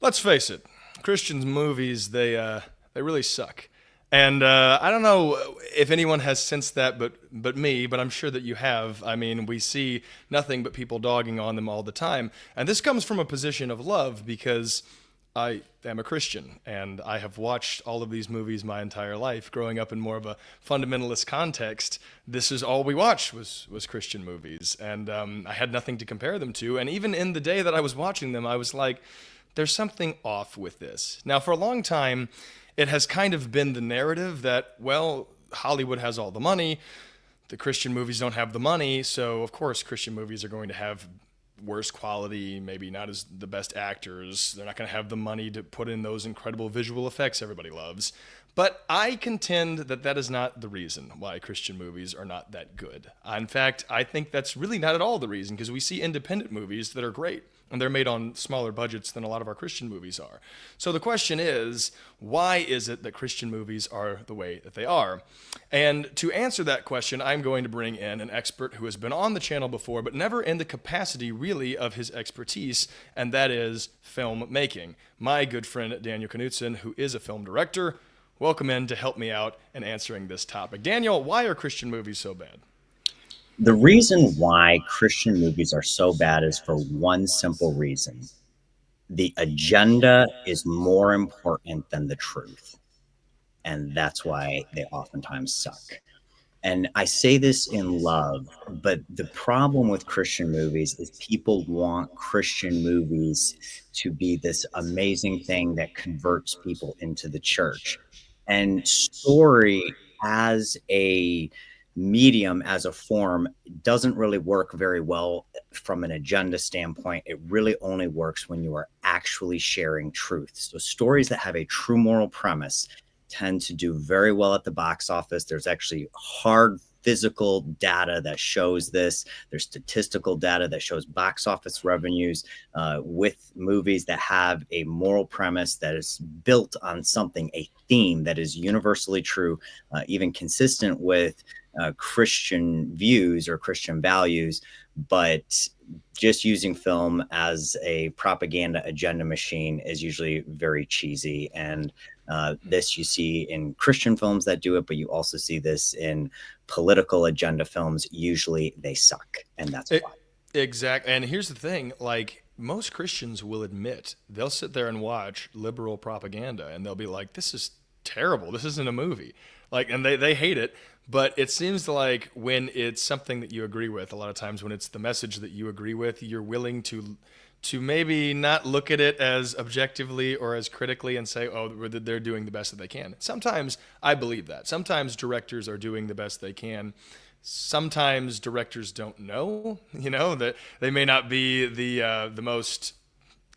let's face it, Christian movies they really suck. And I don't know if anyone has sensed that, but me. But I'm sure that you have. I mean, we see nothing but people dogging on them all the time, and this comes from a position of love because I am a Christian, and I have watched all of these movies my entire life. Growing up in more of a fundamentalist context, this is all we watched was Christian movies, and I had nothing to compare them to. And even in the day that I was watching them, I was like, "There's something off with this." Now, for a long time, it has kind of been the narrative that, well, Hollywood has all the money, the Christian movies don't have the money, so of course Christian movies are going to have worse quality, maybe not as the best actors. They're not going to have the money to put in those incredible visual effects everybody loves. But I contend that that is not the reason why Christian movies are not that good. In fact, I think that's really not at all the reason, because we see independent movies that are great, and they're made on smaller budgets than a lot of our Christian movies are. So the question is, why is it that Christian movies are the way that they are? And to answer that question, I'm going to bring in an expert who has been on the channel before, but never in the capacity really of his expertise, and that is filmmaking. My good friend Daniel Knudsen, who is a film director. Welcome in to help me out in answering this topic. Daniel, why are Christian movies so bad? The reason why Christian movies are so bad is for one simple reason. The agenda is more important than the truth. And that's why they oftentimes suck. And I say this in love, but the problem with Christian movies is people want Christian movies to be this amazing thing that converts people into the church. And story as a medium, as a form, doesn't really work very well from an agenda standpoint. It really only works when you are actually sharing truth. So stories that have a true moral premise tend to do very well at the box office. There's actually hard physical data that shows this. There's statistical data that shows box office revenues with movies that have a moral premise that is built on something, a theme that is universally true, even consistent with Christian views or Christian values, but just using film as a propaganda agenda machine is usually very cheesy. And this you see in Christian films that do it, but you also see this in political agenda films. Usually they suck, and that's why. Exactly. And here's the thing, like, most Christians will admit they'll sit there and watch liberal propaganda and they'll be like, this is terrible. This isn't a movie. Like, and they hate it. But it seems like when it's something that you agree with, a lot of times when it's the message that you agree with, you're willing to maybe not look at it as objectively or as critically and say, oh, they're doing the best that they can. Sometimes I believe that. Sometimes directors are doing the best they can. Sometimes directors don't know, that they may not be the most,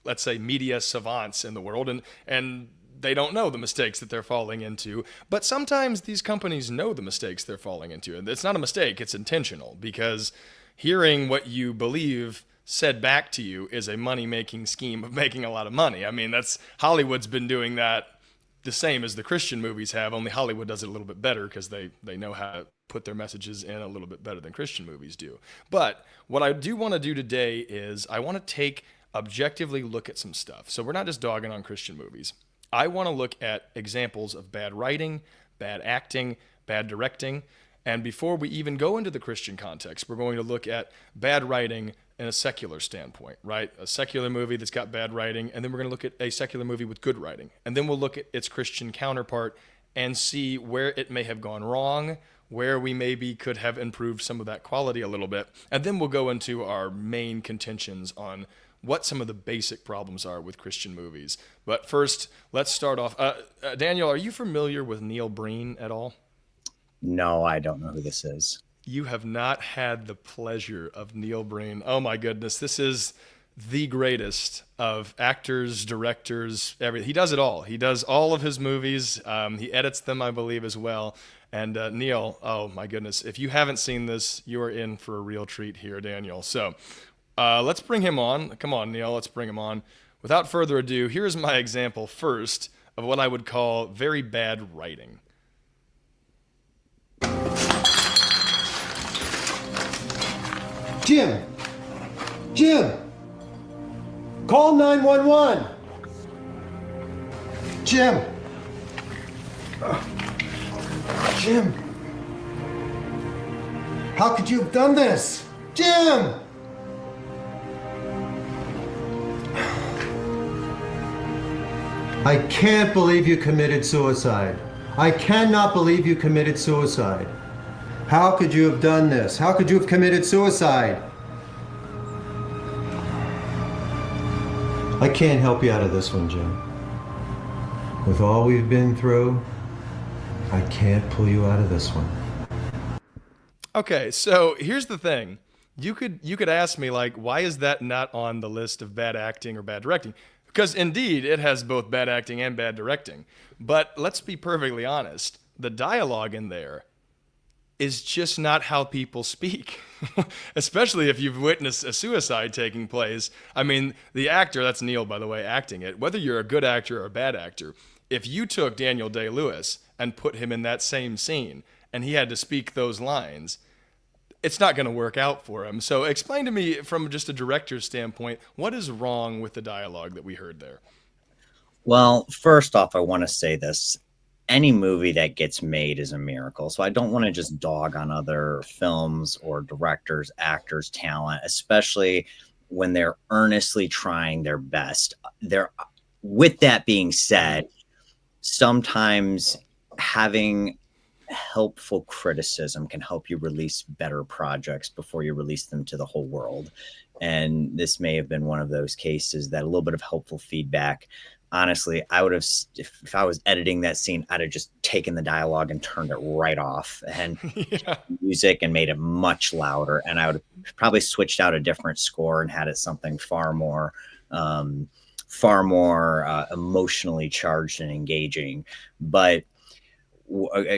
let's say, media savants in the world, and they don't know the mistakes that they're falling into. But sometimes these companies know the mistakes they're falling into. And it's not a mistake, it's intentional, because hearing what you believe said back to you is a money-making scheme of making a lot of money. I mean, that's Hollywood's been doing that the same as the Christian movies have, only Hollywood does it a little bit better because they know how to put their messages in a little bit better than Christian movies do. But what I do want to do today is I want to objectively look at some stuff. So we're not just dogging on Christian movies. I want to look at examples of bad writing, bad acting, bad directing. And before we even go into the Christian context, we're going to look at bad writing in a secular standpoint, right? A secular movie that's got bad writing, and then we're going to look at a secular movie with good writing. And then we'll look at its Christian counterpart and see where it may have gone wrong, where we maybe could have improved some of that quality a little bit. And then we'll go into our main contentions on what some of the basic problems are with Christian movies. But first, let's start off. Daniel, are you familiar with Neil Breen at all? No, I don't know who this is. You have not had the pleasure of Neil Breen. Oh my goodness, this is the greatest of actors, directors, everything. He does it all. He does all of his movies. He edits them, I believe, as well. And Neil, oh my goodness, if you haven't seen this, you are in for a real treat here, Daniel. So let's bring him on. Come on, Neil, let's bring him on. Without further ado, here's my example first of what I would call very bad writing. Jim! Jim! Call 911! Jim! Jim! How could you have done this? Jim! I can't believe you committed suicide. I cannot believe you committed suicide. How could you have done this? How could you have committed suicide? I can't help you out of this one, Jim. With all we've been through, I can't pull you out of this one. Okay, so here's the thing. You could ask me, like, why is that not on the list of bad acting or bad directing? Because indeed, it has both bad acting and bad directing. But let's be perfectly honest. The dialogue in there is just not how people speak, especially if you've witnessed a suicide taking place. I mean, the actor, that's Neil, by the way, acting it, whether you're a good actor or a bad actor, if you took Daniel Day-Lewis and put him in that same scene and he had to speak those lines, it's not going to work out for him. So explain to me from just a director's standpoint, what is wrong with the dialogue that we heard there? Well, first off, I want to say this. Any movie that gets made is a miracle. So I don't want to just dog on other films or directors, actors, talent, especially when they're earnestly trying their best. With that being said, sometimes having helpful criticism can help you release better projects before you release them to the whole world. And this may have been one of those cases that a little bit of helpful feedback. Honestly, I would have, if I was editing that scene, I'd have just taken the dialogue and turned it right off and music and made it much louder. And I would have probably switched out a different score and had it something far more emotionally charged and engaging. But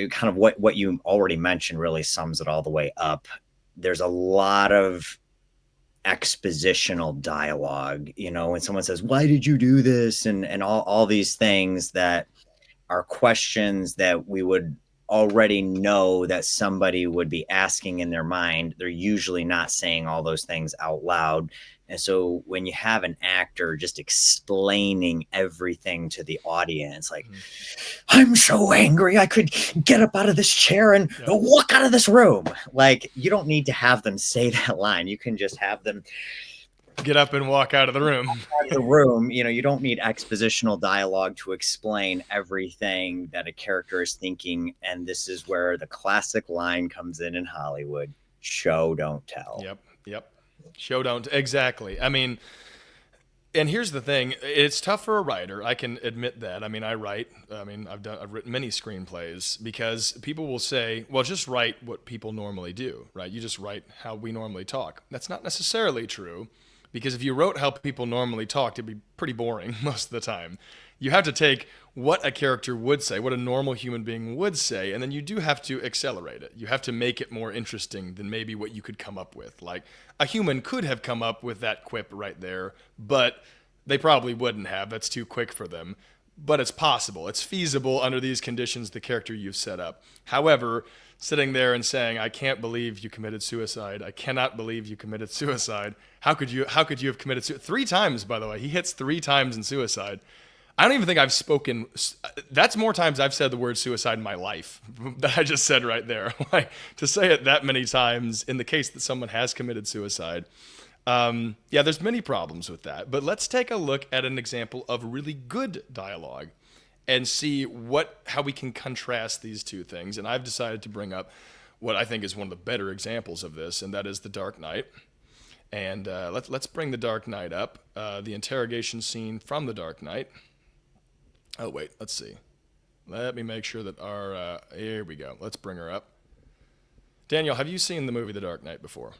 kind of what you already mentioned really sums it all the way up. There's a lot of expositional dialogue, when someone says, why did you do this? And all these things that are questions that we would already know that somebody would be asking in their mind. They're usually not saying all those things out loud. And so when you have an actor just explaining everything to the audience, like, I'm so angry, I could get up out of this chair and walk out of this room. Like, you don't need to have them say that line. You can just have them get up and walk out of the room. You don't need expositional dialogue to explain everything that a character is thinking. And this is where the classic line comes in Hollywood: show, don't tell. Yep. Show, don't. Exactly. I mean, and here's the thing. It's tough for a writer. I can admit that. I mean, I write. I mean, I've written many screenplays because people will say, well, just write what people normally do, right? You just write how we normally talk. That's not necessarily true, because if you wrote how people normally talk, it'd be pretty boring most of the time. You have to take what a character would say, what a normal human being would say, and then you do have to accelerate it. You have to make it more interesting than maybe what you could come up with. Like, a human could have come up with that quip right there, but they probably wouldn't have. That's too quick for them. But it's possible. It's feasible under these conditions, the character you've set up. However, sitting there and saying, I can't believe you committed suicide. I cannot believe you committed suicide. How could you have committed suicide? 3 times, by the way. He hits 3 times in suicide. I don't even think I've spoken. That's more times I've said the word suicide in my life that I just said right there. Like, to say it that many times in the case that someone has committed suicide. There's many problems with that. But let's take a look at an example of really good dialogue and see how we can contrast these two things. And I've decided to bring up what I think is one of the better examples of this, and that is The Dark Knight. And let's bring The Dark Knight up, the interrogation scene from The Dark Knight. Oh, wait, let's see. Let me make sure that here we go. Let's bring her up. Daniel, have you seen the movie The Dark Knight before?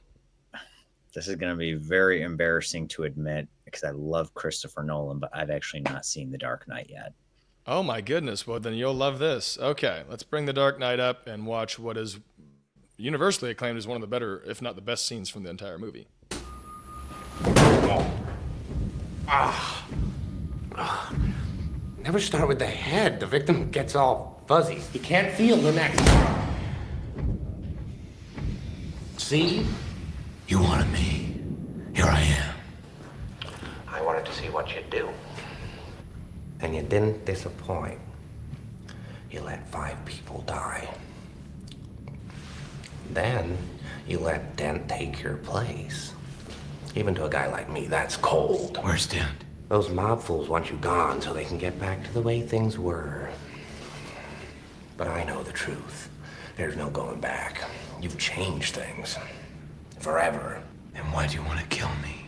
This is going to be very embarrassing to admit because I love Christopher Nolan, but I've actually not seen The Dark Knight yet. Oh, my goodness. Well, then you'll love this. Okay, let's bring The Dark Knight up and watch what is universally acclaimed as one of the better, if not the best scenes from the entire movie. Never start with the head. The victim gets all fuzzy. You can't feel the neck. See? You wanted me. Here I am. I wanted to see what you'd do. And you didn't disappoint. You let 5 people die. Then you let Dent take your place. Even to a guy like me, that's cold. Where's Dent? Those mob fools want you gone so they can get back to the way things were. But I know the truth. There's no going back. You've changed things. Forever. Then why do you want to kill me?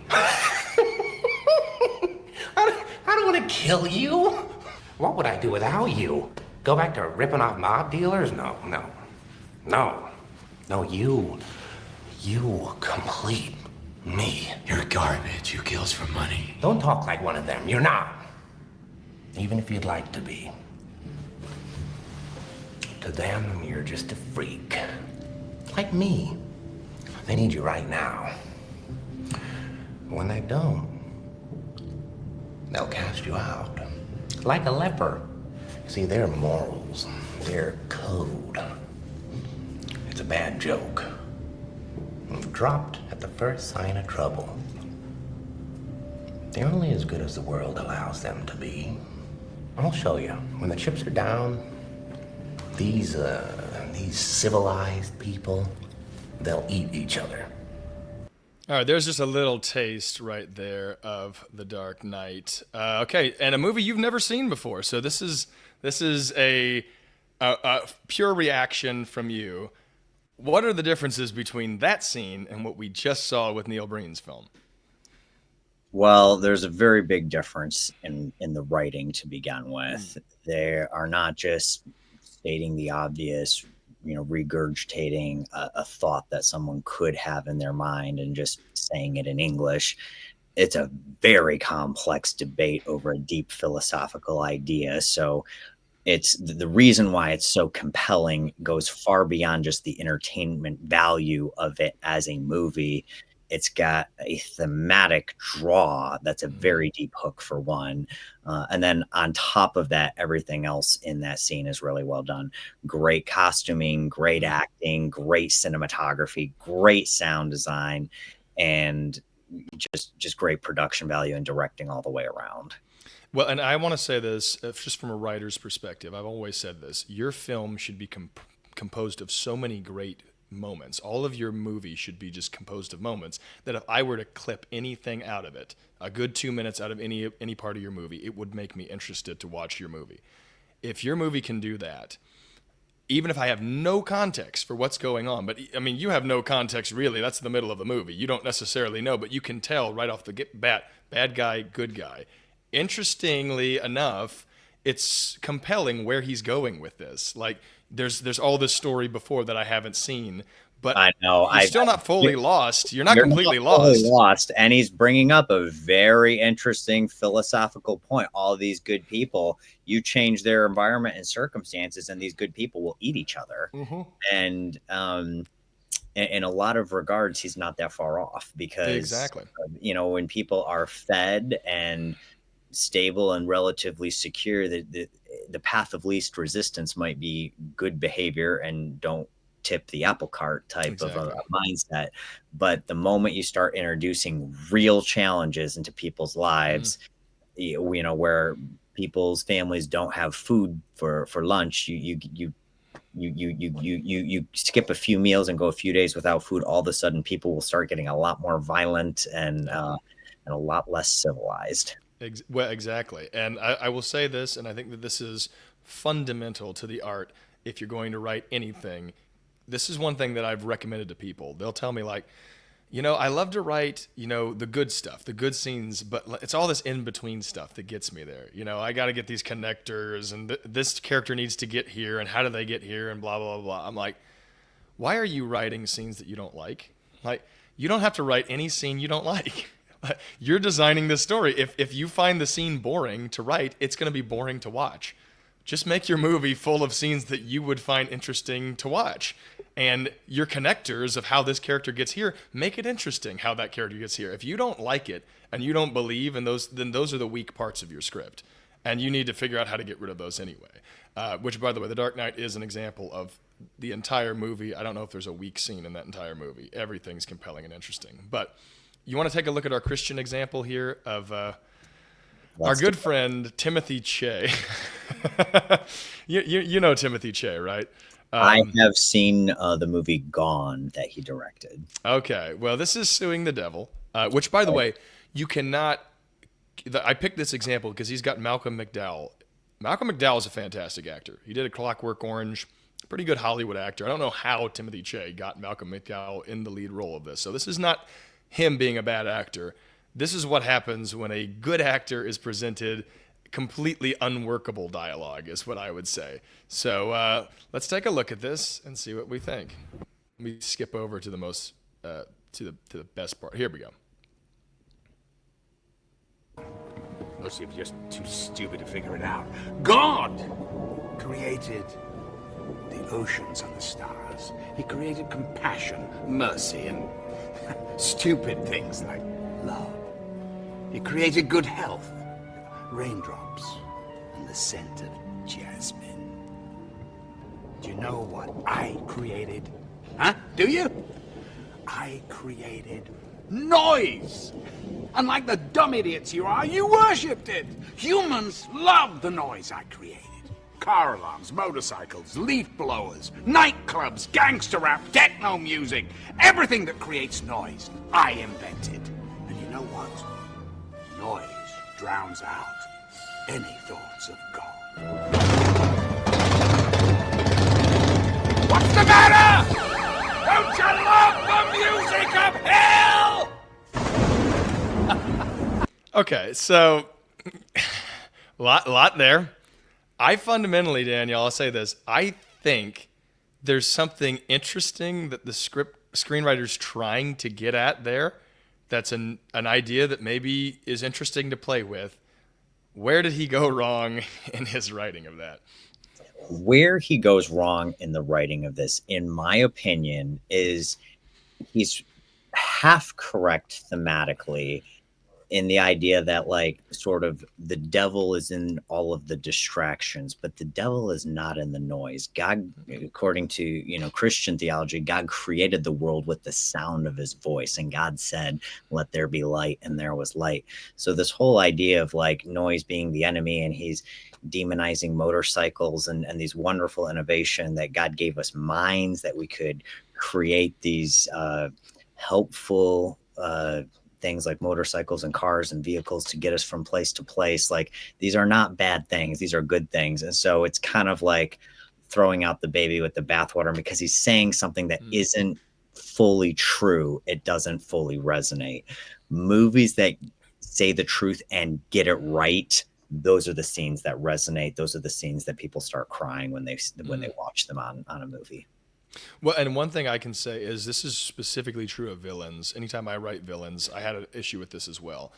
I don't want to kill you. What would I do without you? Go back to ripping off mob dealers? No. No, you complete me. You're garbage. You kills for money. Don't talk like one of them. You're not. Even if you'd like to be. To them, you're just a freak. Like me. They need you right now. When they don't, they'll cast you out. Like a leper. See, their morals, their code. It's a bad joke. Dropped at the first sign of trouble. They're only as good as the world allows them to be. I'll show you. When the chips are down, these civilized people, they'll eat each other. All right, there's just a little taste right there of The Dark Knight. Okay, and a movie you've never seen before. So this is a pure reaction from you. What are the differences between that scene and what we just saw with Neil Breen's film? Well, there's a very big difference in the writing to begin with. They are not just stating the obvious, regurgitating a thought that someone could have in their mind and just saying it in English. It's a very complex debate over a deep philosophical idea. So it's the reason why it's so compelling goes far beyond just the entertainment value of it as a movie. It's got a thematic draw that's a very deep hook for one. And then on top of that, everything else in that scene is really well done. Great costuming, great acting, great cinematography, great sound design, and just great production value and directing all the way around. Well, and I want to say this just from a writer's perspective. I've always said this. Your film should be composed of so many great moments. All of your movie should be just composed of moments that if I were to clip anything out of it, a good 2 minutes out of any part of your movie, it would make me interested to watch your movie. If your movie can do that, even if I have no context for what's going on, but I mean, you have no context really. That's the middle of the movie. You don't necessarily know, but you can tell right off the bat, bad guy, good guy. Interestingly enough, it's compelling where he's going with this. Like, there's all this story before that I haven't seen, but I know you're still not fully lost. You're not completely lost. And he's bringing up a very interesting philosophical point. All these good people, you change their environment and circumstances, and these good people will eat each other. Mm-hmm. And in a lot of regards, he's not that far off because, exactly. When people are fed and stable and relatively secure, the path of least resistance might be good behavior and don't tip the apple cart type of a mindset. But the moment you start introducing real challenges into people's lives, where people's families don't have food for lunch, you skip a few meals and go a few days without food, all of a sudden people will start getting a lot more violent and a lot less civilized. Well, exactly. And I will say this, and I think that this is fundamental to the art. If you're going to write anything, this is one thing that I've recommended to people. They'll tell me like, I love to write, the good stuff, the good scenes, but it's all this in-between stuff that gets me there. I got to get these connectors, and this character needs to get here, and how do they get here, and blah, blah, blah. I'm like, why are you writing scenes that you don't like? Like, you don't have to write any scene you don't like. You're designing this story. If you find the scene boring to write, it's going to be boring to watch. Just make your movie full of scenes that you would find interesting to watch. And your connectors of how this character gets here, make it interesting how that character gets here. If you don't like it and you don't believe in those, then those are the weak parts of your script. And you need to figure out how to get rid of those anyway. Which, by the way, The Dark Knight is an example of the entire movie. I don't know if there's a weak scene in that entire movie. Everything's compelling and interesting. But you want to take a look at our Christian example here of Our Let's do good friend Timothy Che. You know Timothy Che, right? I have seen the movie Gone that he directed. Okay, well, this is Suing the Devil, which, by the way, you cannot. I picked this example because he's got Malcolm McDowell. Malcolm McDowell is a fantastic actor. He did A Clockwork Orange, pretty good Hollywood actor. I don't know how Timothy Che got Malcolm McDowell in the lead role of this. So this is not him being a bad actor. This is what happens when a good actor is presented completely unworkable dialogue, is what I would say. So let's take a look at this and see what we think. Let me skip over to the most to the best part. Here we go. Most of you are just too stupid to figure it out. God created the oceans and the stars. He created compassion, mercy, and stupid things like love. He created good health, raindrops, and the scent of jasmine. Do you know what I created? Huh? Do you? I created noise! And like the dumb idiots you are, you worshipped it! Humans love the noise I created. Car alarms, motorcycles, leaf blowers, nightclubs, gangster rap, techno music, everything that creates noise, I invented. And you know what? Noise drowns out any thoughts of God. What's the matter? Don't you love the music of hell? Okay, so lot there. I fundamentally, Daniel, I'll say this. I think there's something interesting that the screenwriter's trying to get at there. That's an idea that maybe is interesting to play with. Where did he go wrong in his writing of that? Where he goes wrong in the writing of this, in my opinion, is he's half correct thematically in the idea that, like, sort of the devil is in all of the distractions, but the devil is not in the noise. God, according to, you know, Christian theology, God created the world with the sound of his voice, and God said, let there be light, and there was light. So this whole idea of like noise being the enemy, and he's demonizing motorcycles and these wonderful innovation that God gave us minds that we could create these helpful things like motorcycles and cars and vehicles to get us from place to place. Like, these are not bad things. These are good things. And so it's kind of like throwing out the baby with the bathwater, because he's saying something that isn't fully true. It doesn't fully resonate. Movies that say the truth and get it right, those are the scenes that resonate. Those are the scenes that people start crying when they watch them on a movie. Well, and one thing I can say is this is specifically true of villains. Anytime I write villains, I had an issue with this as well.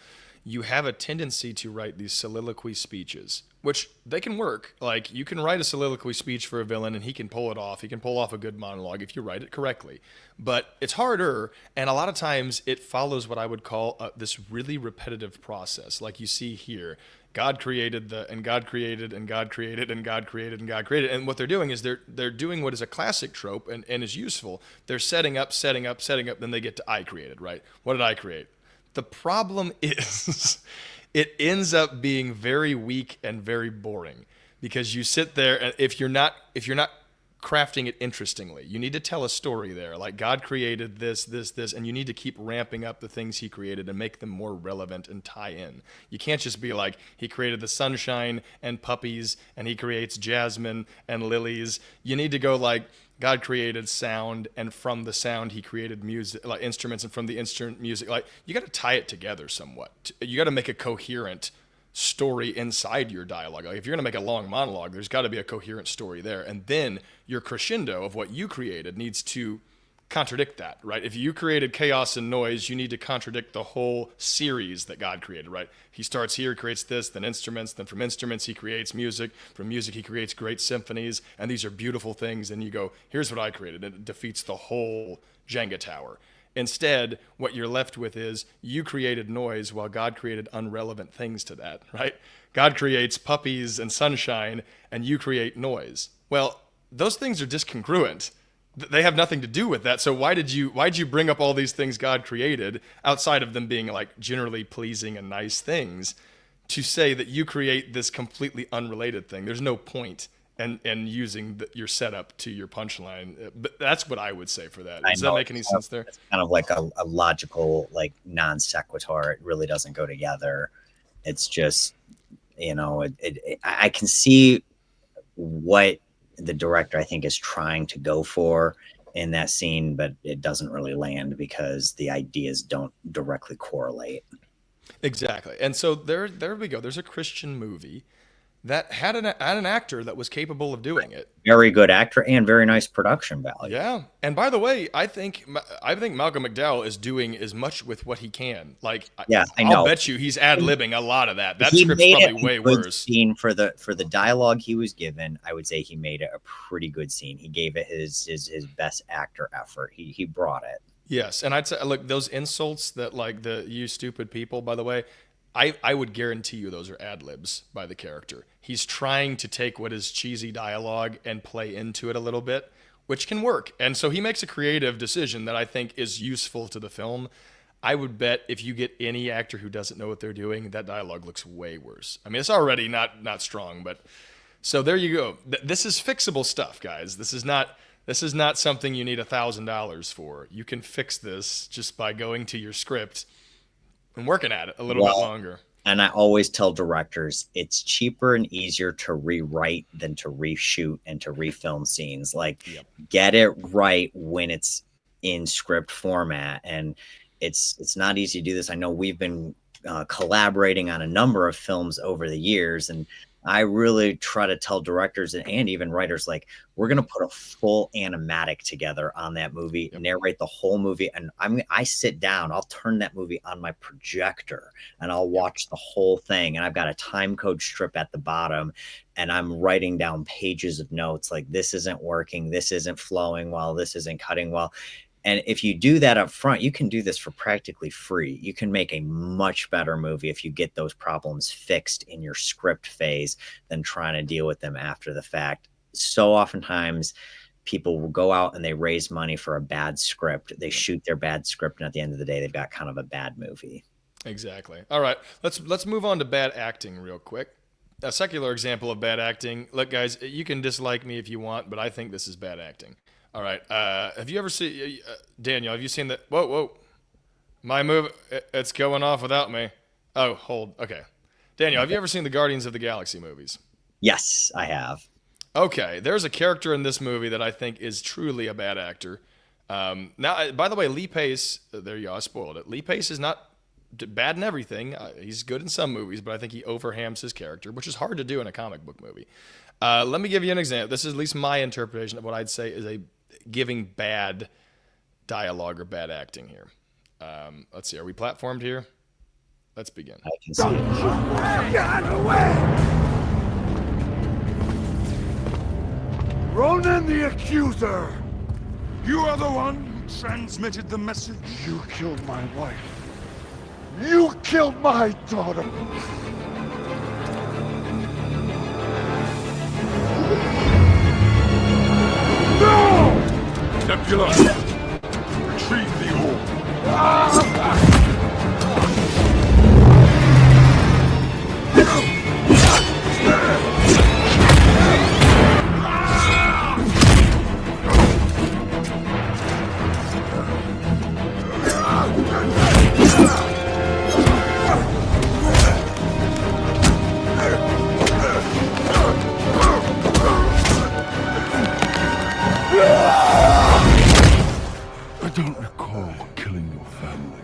You have a tendency to write these soliloquy speeches, which they can work. Like, you can write a soliloquy speech for a villain and he can pull it off. He can pull off a good monologue if you write it correctly. But it's harder, and a lot of times it follows what I would call this really repetitive process. Like you see here, God created and God created and God created and God created and God created. And what they're doing is they're doing what is a classic trope and is useful. They're setting up, then they get to I created, right? What did I create? The problem is it ends up being very weak and very boring, because you sit there and if you're not crafting it interestingly, you need to tell a story there. Like, God created this, and you need to keep ramping up the things he created and make them more relevant and tie in. You can't just be like, he created the sunshine and puppies and he creates jasmine and lilies. You need to go like, God created sound, and from the sound he created music, like instruments, and from the instrument music. Like, you got to tie it together somewhat. You got to make a coherent story inside your dialogue. Like, if you're going to make a long monologue, there's got to be a coherent story there. And then your crescendo of what you created needs to contradict that, right? If you created chaos and noise, you need to contradict the whole series that God created, right? He starts here, creates this, then instruments, then from instruments he creates music, from music he creates great symphonies, and these are beautiful things. And you go, here's what I created, and it defeats the whole Jenga tower. Instead, what you're left with is you created noise while God created unrelevant things to that, right? God creates puppies and sunshine, and you create noise. Well, those things are discongruent. They have nothing to do with that. So why'd you bring up all these things God created outside of them being like generally pleasing and nice things to say that you create this completely unrelated thing. There's no point in using your setup to your punchline. But that's what I would say for that. Does that make any sense there? It's kind of like a logical, like non sequitur. It really doesn't go together. It's just, I can see what the director, I think, is trying to go for in that scene, but it doesn't really land because the ideas don't directly correlate. Exactly. And so there we go. There's a Christian movie that had an actor that was capable of doing it. Very good actor and very nice production value. Yeah. And by the way, I think Malcolm McDowell is doing as much with what he can. Like, yeah, I know. I'll bet you he's ad-libbing a lot of that. That script's probably way worse. Scene for the dialogue he was given, I would say he made it a pretty good scene. He gave it his best actor effort. He brought it. Yes, and I'd say, look, those insults that like you stupid people, by the way, I would guarantee you those are ad libs by the character. He's trying to take what is cheesy dialogue and play into it a little bit, which can work. And so he makes a creative decision that I think is useful to the film. I would bet if you get any actor who doesn't know what they're doing, that dialogue looks way worse. I mean, it's already not strong, but so there you go. This is fixable stuff, guys. This is not something you need $1,000 for. You can fix this just by going to your script and working at it a little bit longer. And I always tell directors it's cheaper and easier to rewrite than to reshoot and to refilm scenes. Like, get it right when it's in script format. And it's not easy to do this. I know we've been collaborating on a number of films over the years, and I really try to tell directors and even writers, like, we're going to put a full animatic together on that movie, narrate the whole movie. And I sit down, I'll turn that movie on my projector and I'll watch the whole thing. And I've got a time code strip at the bottom and I'm writing down pages of notes. Like, this isn't working. This isn't flowing well. This isn't cutting well. And if you do that up front, you can do this for practically free. You can make a much better movie if you get those problems fixed in your script phase than trying to deal with them after the fact. So oftentimes people will go out and they raise money for a bad script. They shoot their bad script, and at the end of the day, they've got kind of a bad movie. Exactly. All right, let's move on to bad acting real quick. A secular example of bad acting. Look, guys, you can dislike me if you want, but I think this is bad acting. All right. Have you ever seen Daniel? Have you seen that? Whoa! My move. It's going off without me. Oh, hold. Okay. Daniel, have you ever seen the Guardians of the Galaxy movies? Yes, I have. Okay. There's a character in this movie that I think is truly a bad actor. Now, by the way, Lee Pace. There you go. I spoiled it. Lee Pace is not bad in everything. He's good in some movies, but I think he overhams his character, which is hard to do in a comic book movie. Let me give you an example. This is at least my interpretation of what I'd say is a giving bad dialogue or bad acting here. Let's see. Are we platformed here? Let's begin. I can see it. Get away! Ronan the Accuser! You are the one who transmitted the message? You killed my wife. You killed my daughter. No! Nebula! Retrieve the orb! I don't recall killing your family.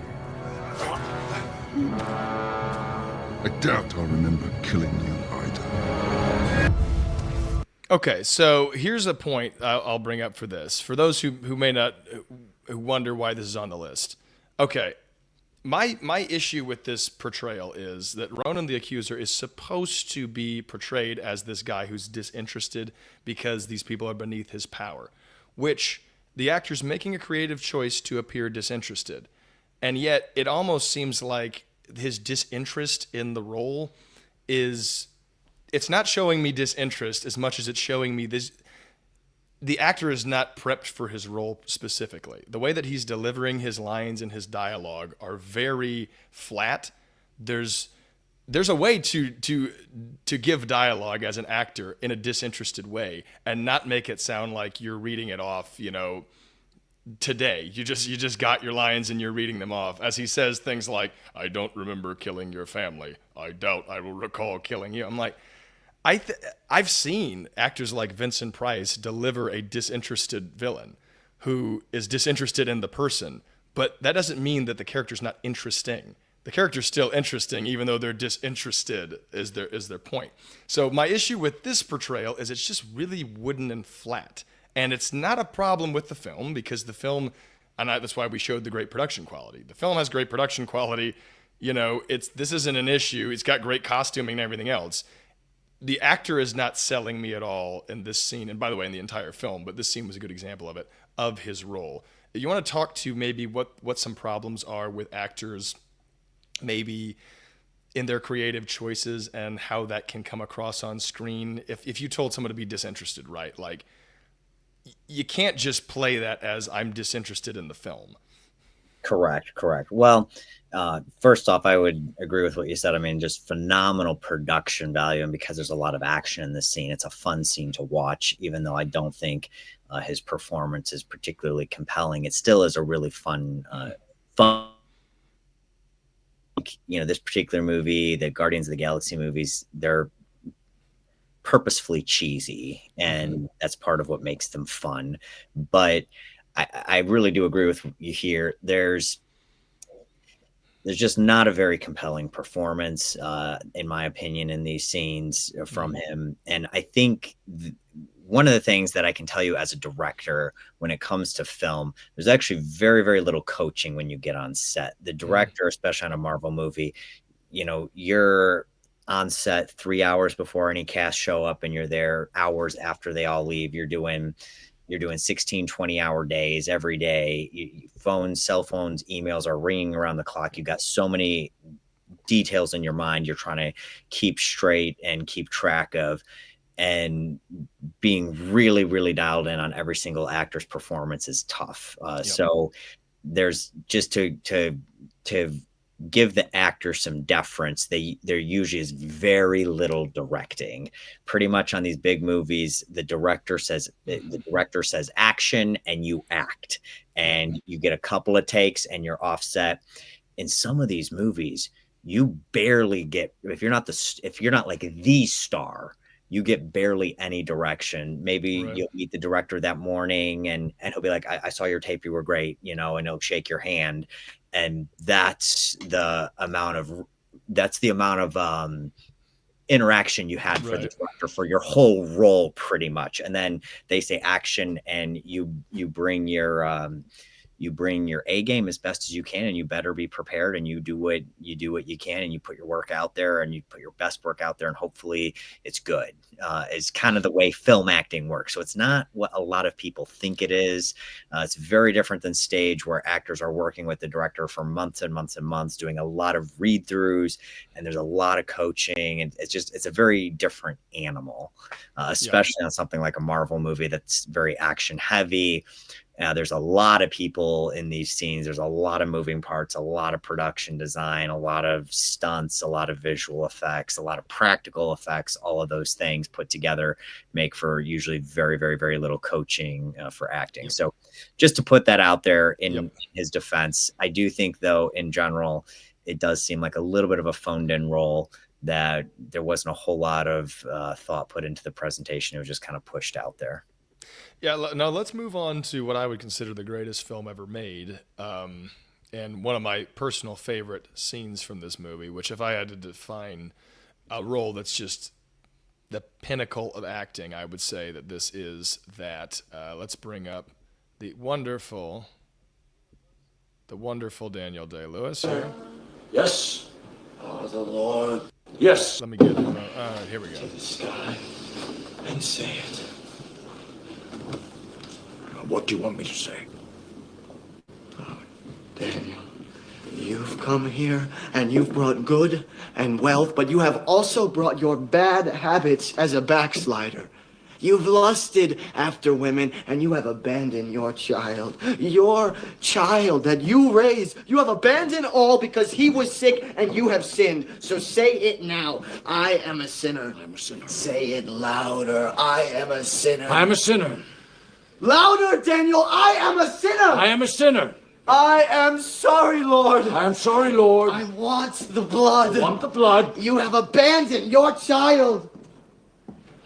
I doubt I'll remember killing you either. Okay, so here's a point I'll bring up for this. For those who may not who wonder why this is on the list. Okay, my issue with this portrayal is that Ronan the Accuser is supposed to be portrayed as this guy who's disinterested because these people are beneath his power, which the actor's making a creative choice to appear disinterested. And yet it almost seems like his disinterest in the role is, it's not showing me disinterest as much as it's showing me this. The actor is not prepped for his role specifically. The way that he's delivering his lines and his dialogue are very flat. There's there's a way to give dialogue as an actor in a disinterested way and not make it sound like you're reading it off, today. You just got your lines and you're reading them off. As he says things like, "I don't remember killing your family. I doubt I will recall killing you." I'm like, I've seen actors like Vincent Price deliver a disinterested villain who is disinterested in the person, but that doesn't mean that the character's not interesting. The character's still interesting, even though they're disinterested, is their point. So my issue with this portrayal is it's just really wooden and flat. And it's not a problem with the film, because the film, that's why we showed the great production quality. The film has great production quality. This isn't an issue. It's got great costuming and everything else. The actor is not selling me at all in this scene. And by the way, in the entire film, but this scene was a good example of it, of his role. You want to talk to maybe what some problems are with actors, maybe in their creative choices, and how that can come across on screen. If you told someone to be disinterested, right? Like, you can't just play that as I'm disinterested in the film. Correct. Well, first off, I would agree with what you said. I mean, just phenomenal production value. And because there's a lot of action in this scene, it's a fun scene to watch, even though I don't think his performance is particularly compelling. It still is a really fun. This particular movie, the Guardians of the Galaxy movies, they're purposefully cheesy, and that's part of what makes them fun. But I really do agree with you here. There's just not a very compelling performance, in my opinion, in these scenes from him. And I think one of the things that I can tell you as a director, when it comes to film, there's actually very, very little coaching when you get on set. The director, especially on a Marvel movie, you're on set 3 hours before any cast show up, and you're there hours after they all leave. You're doing 16, 20-hour days every day. Cell phones, emails are ringing around the clock. You got so many details in your mind you're trying to keep straight and keep track of, and being really, really dialed in on every single actor's performance is tough. So there's just to give the actor some deference. There usually is very little directing. Pretty much on these big movies, the director says action, and you act, and you get a couple of takes and you're offset. In some of these movies, you barely get, if you're not like the star, you get barely any direction. Maybe Right. You'll meet the director that morning, and he'll be like, I saw your tape, you were great, and he'll shake your hand. And that's the amount of interaction you had for the director for your whole role, pretty much. And then they say action, and you bring your A game as best as you can, and you better be prepared, and you do what you can, and you put your work out there, and you put your best work out there, and hopefully it's good. It's kind of the way film acting works. So it's not what a lot of people think it is. It's very different than stage, where actors are working with the director for months and months and months, doing a lot of read throughs, and there's a lot of coaching, and it's a very different animal, especially on something like a Marvel movie that's very action heavy. There's a lot of people in these scenes. There's a lot of moving parts, a lot of production design, a lot of stunts, a lot of visual effects, a lot of practical effects. All of those things put together make for usually very, very, very little coaching for acting. So just to put that out there in his defense, I do think, though, in general, it does seem like a little bit of a phoned-in role, that there wasn't a whole lot of thought put into the presentation. It was just kind of pushed out there. Yeah, now let's move on to what I would consider the greatest film ever made, and one of my personal favorite scenes from this movie, which, if I had to define a role that's just the pinnacle of acting, I would say that this is that. Let's bring up the wonderful Daniel Day-Lewis here. Yes, oh the Lord. Yes. Let me get him. Here we go. To the sky and say it. What do you want me to say? Oh, Daniel, you've come here and you've brought good and wealth, but you have also brought your bad habits as a backslider. You've lusted after women, and you have abandoned your child. Your child that you raised. You have abandoned all because he was sick and you have sinned. So say it now. I am a sinner. I am a sinner. Say it louder. I am a sinner. I am a sinner. Louder, Daniel. I am a sinner. I am a sinner. I am sorry, Lord. I am sorry, Lord. I want the blood. I want the blood. You have abandoned your child.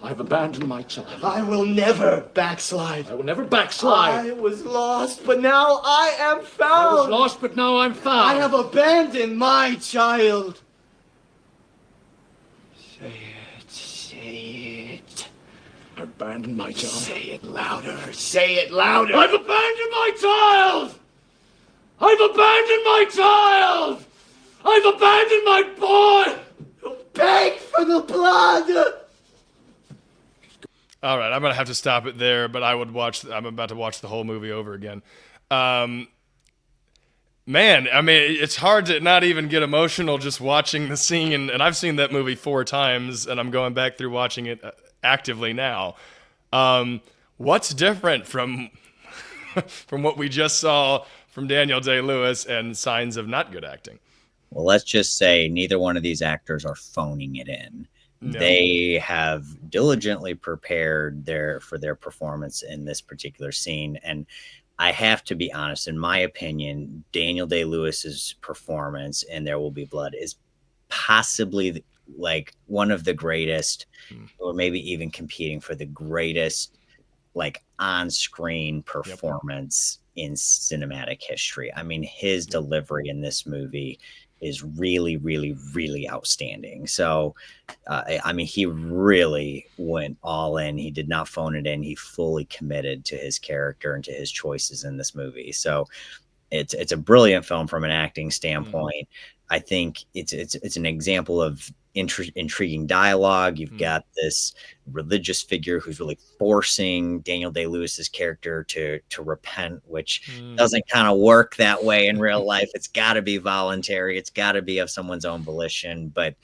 I've abandoned my child. I will never backslide. I will never backslide. I was lost, but now I am I found. was lost, but now I'm found. I have abandoned my child. Say it. Say it. I abandoned my child. Say it louder. Say it louder. I've abandoned my child! I've abandoned my child! I've abandoned my boy! Beg for the blood. All right, I'm gonna have to stop it there, but I'm about to watch the whole movie over again. Man, I mean, it's hard to not even get emotional just watching the scene, and I've seen that movie 4 times, and I'm going back through watching it actively now. What's different from from what we just saw from Daniel Day-Lewis and signs of not good acting? Well, let's just say neither one of these actors are phoning it in. No. They have diligently prepared for their performance in this particular scene. And I have to be honest, in my opinion, Daniel Day-Lewis's performance in There Will Be Blood is possibly like one of the greatest, or maybe even competing for the greatest, like on-screen performance in cinematic history. I mean, his delivery in this movie is really, really, really outstanding. So, I mean, he really went all in. He did not phone it in. He fully committed to his character and to his choices in this movie. So it's a brilliant film from an acting standpoint. I think it's an example of intriguing dialogue. You've got this religious figure who's really forcing Daniel Day-Lewis's character to repent, which doesn't kind of work that way in real life. It's got to be voluntary. It's got to be of someone's own volition. But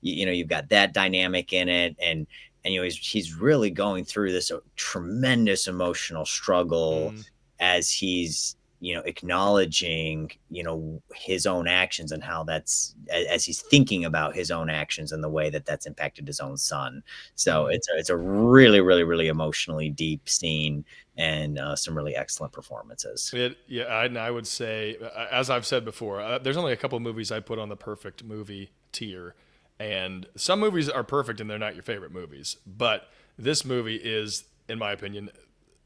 you know, you've got that dynamic in it, and you know, he's really going through this tremendous emotional struggle as he's, you know, acknowledging, you know, his own actions and how that's, as he's thinking about his own actions and the way that that's impacted his own son. So it's a really, really, really emotionally deep scene, and some really excellent performances. I would say, as I've said before, there's only a couple of movies I put on the perfect movie tier, and some movies are perfect and they're not your favorite movies, but this movie is, in my opinion,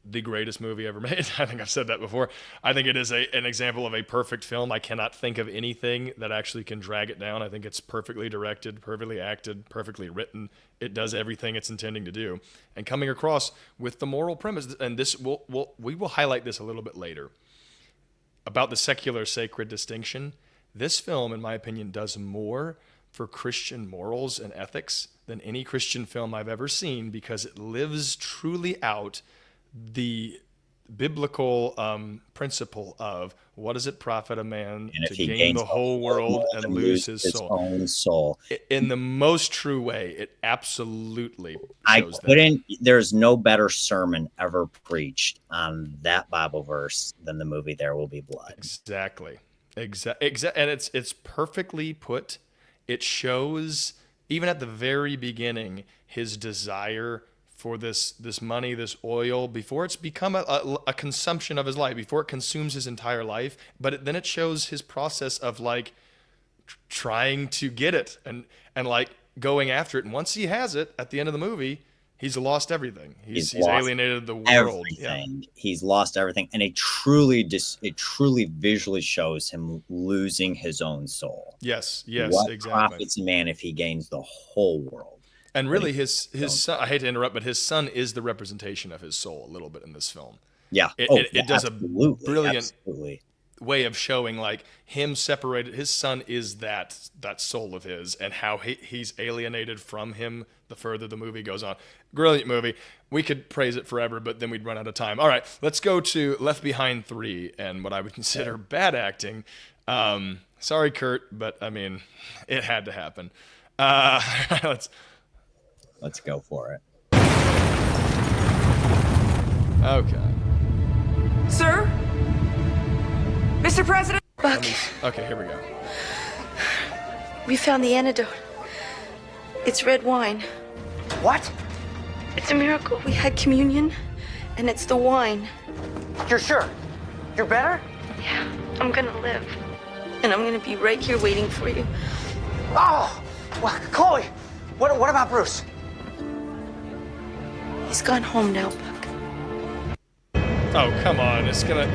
the greatest movie ever made. I think I've said that before. I think it is an example of a perfect film. I cannot think of anything that actually can drag it down. I think it's perfectly directed, perfectly acted, perfectly written. It does everything it's intending to do. And coming across with the moral premise, and this we will highlight this a little bit later, about the secular sacred distinction. This film, in my opinion, does more for Christian morals and ethics than any Christian film I've ever seen, because it lives truly out the biblical principle of what does it profit a man to gain the whole world and lose his own soul. In the most true way, it absolutely shows that. There's no better sermon ever preached on that Bible verse than the movie There Will Be Blood. Exactly. And it's perfectly put. It shows, even at the very beginning, his desire for this money, this oil, before it's become a consumption of his life, before it consumes his entire life. But then it shows his process of like trying to get it and like going after it. And once he has it, at the end of the movie, he's lost everything. He's alienated the world. Everything. Yeah. He's lost everything, and it truly visually shows him losing his own soul. Yes, what exactly. Profits a man if he gains the whole world? And really, his son, I hate to interrupt, but his son is the representation of his soul a little bit in this film. Yeah. It does a brilliant way of showing like him separated. His son is that soul of his, and how he's alienated from him the further the movie goes on. Brilliant movie. We could praise it forever, but then we'd run out of time. All right, let's go to Left Behind 3 and what I would consider bad acting. Sorry, Kurt, but I mean, it had to happen. Let's go for it. Okay. Sir? Mr. President? Buck, Okay, here we go. we found the antidote. It's red wine. What? It's a miracle. We had communion, and it's the wine. You're sure? You're better? Yeah, I'm gonna live. And I'm gonna be right here waiting for you. Oh! Well, Chloe, what about Bruce? He's gone home now, Buck. Oh, come on. It's gonna...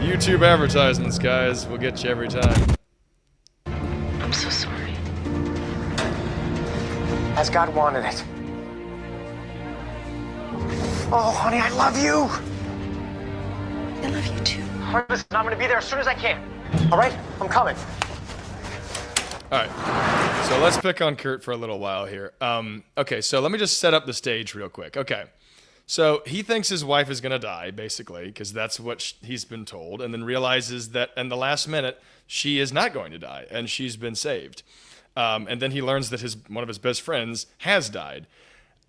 YouTube advertisements, guys, will get you every time. I'm so sorry. As God wanted it. Oh, honey, I love you. I love you too. All right, listen, I'm gonna be there as soon as I can. All right? I'm coming. All right, so let's pick on Kurt for a little while here. Okay, so let me just set up the stage real quick. Okay, so he thinks his wife is gonna die, basically, because that's what he's been told, and then realizes that in the last minute, she is not going to die, and she's been saved. And then he learns that one of his best friends has died.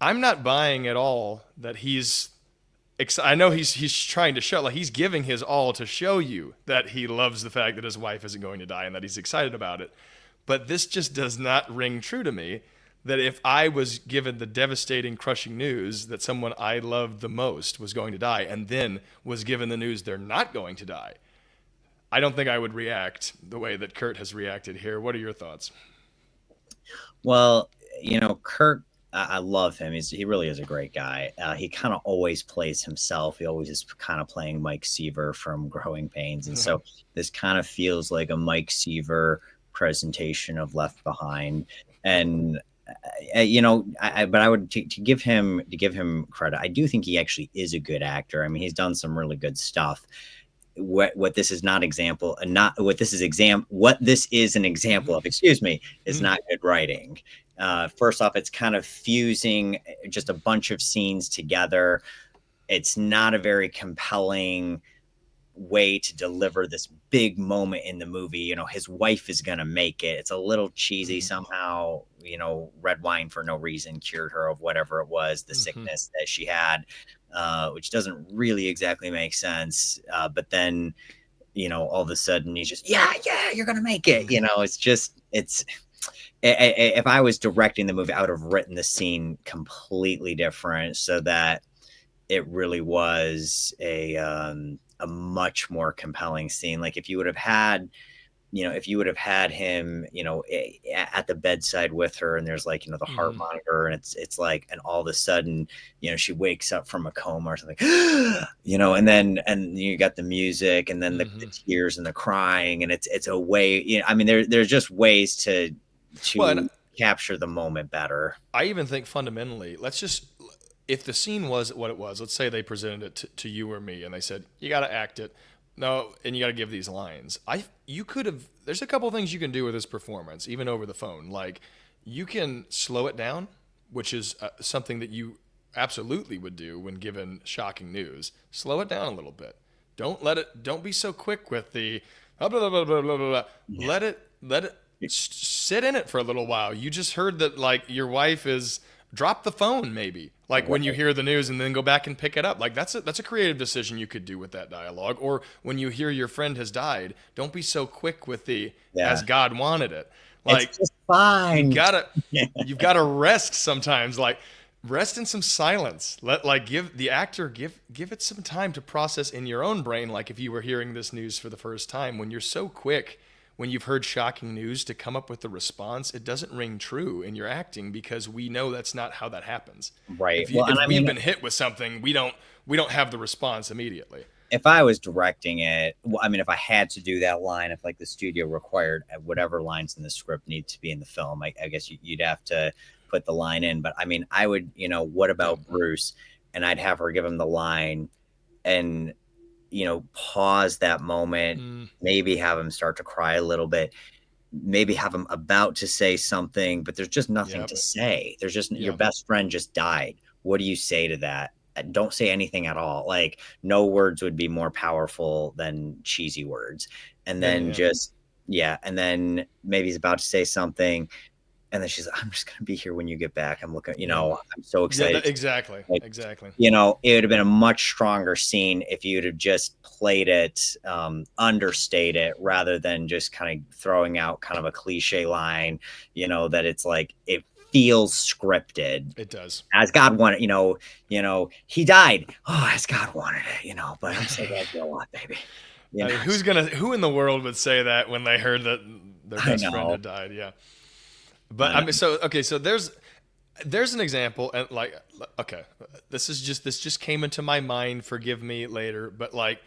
I'm not buying at all that he's... I know he's trying to show, like he's giving his all to show you that he loves the fact that his wife isn't going to die and that he's excited about it. But this just does not ring true to me, that if I was given the devastating, crushing news that someone I loved the most was going to die and then was given the news they're not going to die, I don't think I would react the way that Kurt has reacted here. What are your thoughts? Well, Kurt, I love him. He really is a great guy. He kind of always plays himself. He always is kind of playing Mike Seaver from Growing Pains. And so this kind of feels like a Mike Seaver presentation of Left Behind. And but I would to give him credit. I do think he actually is a good actor. I mean, he's done some really good stuff. What this is not example, and not what this is an example of, is not good writing. First off, it's kind of fusing just a bunch of scenes together. It's not a very compelling way to deliver this big moment in the movie. His wife is gonna make it. It's a little cheesy somehow. Red wine for no reason cured her of whatever it was, the sickness that she had, which doesn't really exactly make sense. But then, all of a sudden he's just, yeah, you're gonna make it. If I was directing the movie, I would have written the scene completely different so that it really was a much more compelling scene. Like if you would have had him, at the bedside with her, and there's like, the heart monitor, and it's like, and all of a sudden, she wakes up from a coma or something, and you got the music, and then the tears and the crying, and it's a way, I mean, there's just ways to capture the moment better. I even think fundamentally, if the scene was what it was, let's say they presented it to you or me and they said, you got to act it. No, and you got to give these lines. There's a couple things you can do with this performance, even over the phone. Like, you can slow it down, which is something that you absolutely would do when given shocking news. Slow it down a little bit. Don't be so quick with the blah, blah, blah, blah, blah, blah. Yeah. Let it sit in it for a little while. You just heard that, like, your wife is... Drop the phone, maybe. Like when you hear the news, and then go back and pick it up. Like that's a creative decision you could do with that dialogue. Or when you hear your friend has died, don't be so quick with the as God wanted it. Like it's just fine. You've gotta rest sometimes. Like rest in some silence. Give the actor give it some time to process in your own brain. Like if you were hearing this news for the first time, when you're so quick. When you've heard shocking news to come up with the response, it doesn't ring true in your acting because we know that's not how that happens. Right. If we've been hit with something, we don't have the response immediately. If I was directing it, if I had to do that line, if like the studio required whatever lines in the script need to be in the film, I guess you'd have to put the line in. But I would, what about Bruce? And I'd have her give him the line and pause that moment, maybe have him start to cry a little bit, maybe have him about to say something, but there's just nothing to say. There's just your best friend just died. What do you say to that? Don't say anything at all. Like no words would be more powerful than cheesy words. And then and then maybe he's about to say something. And then she's like, I'm just going to be here when you get back. I'm looking, I'm so excited. Yeah, exactly. Like, exactly. It would have been a much stronger scene if you'd have just played it, understate it, rather than just kind of throwing out kind of a cliche line, that it's like, it feels scripted. It does. As God wanted, he died. Oh, as God wanted it, but I'm so glad you're alive, baby. Who in the world would say that when they heard that their best friend had died? Yeah. But I mean, so there's an example, and like, okay, this just came into my mind. Forgive me later, but like,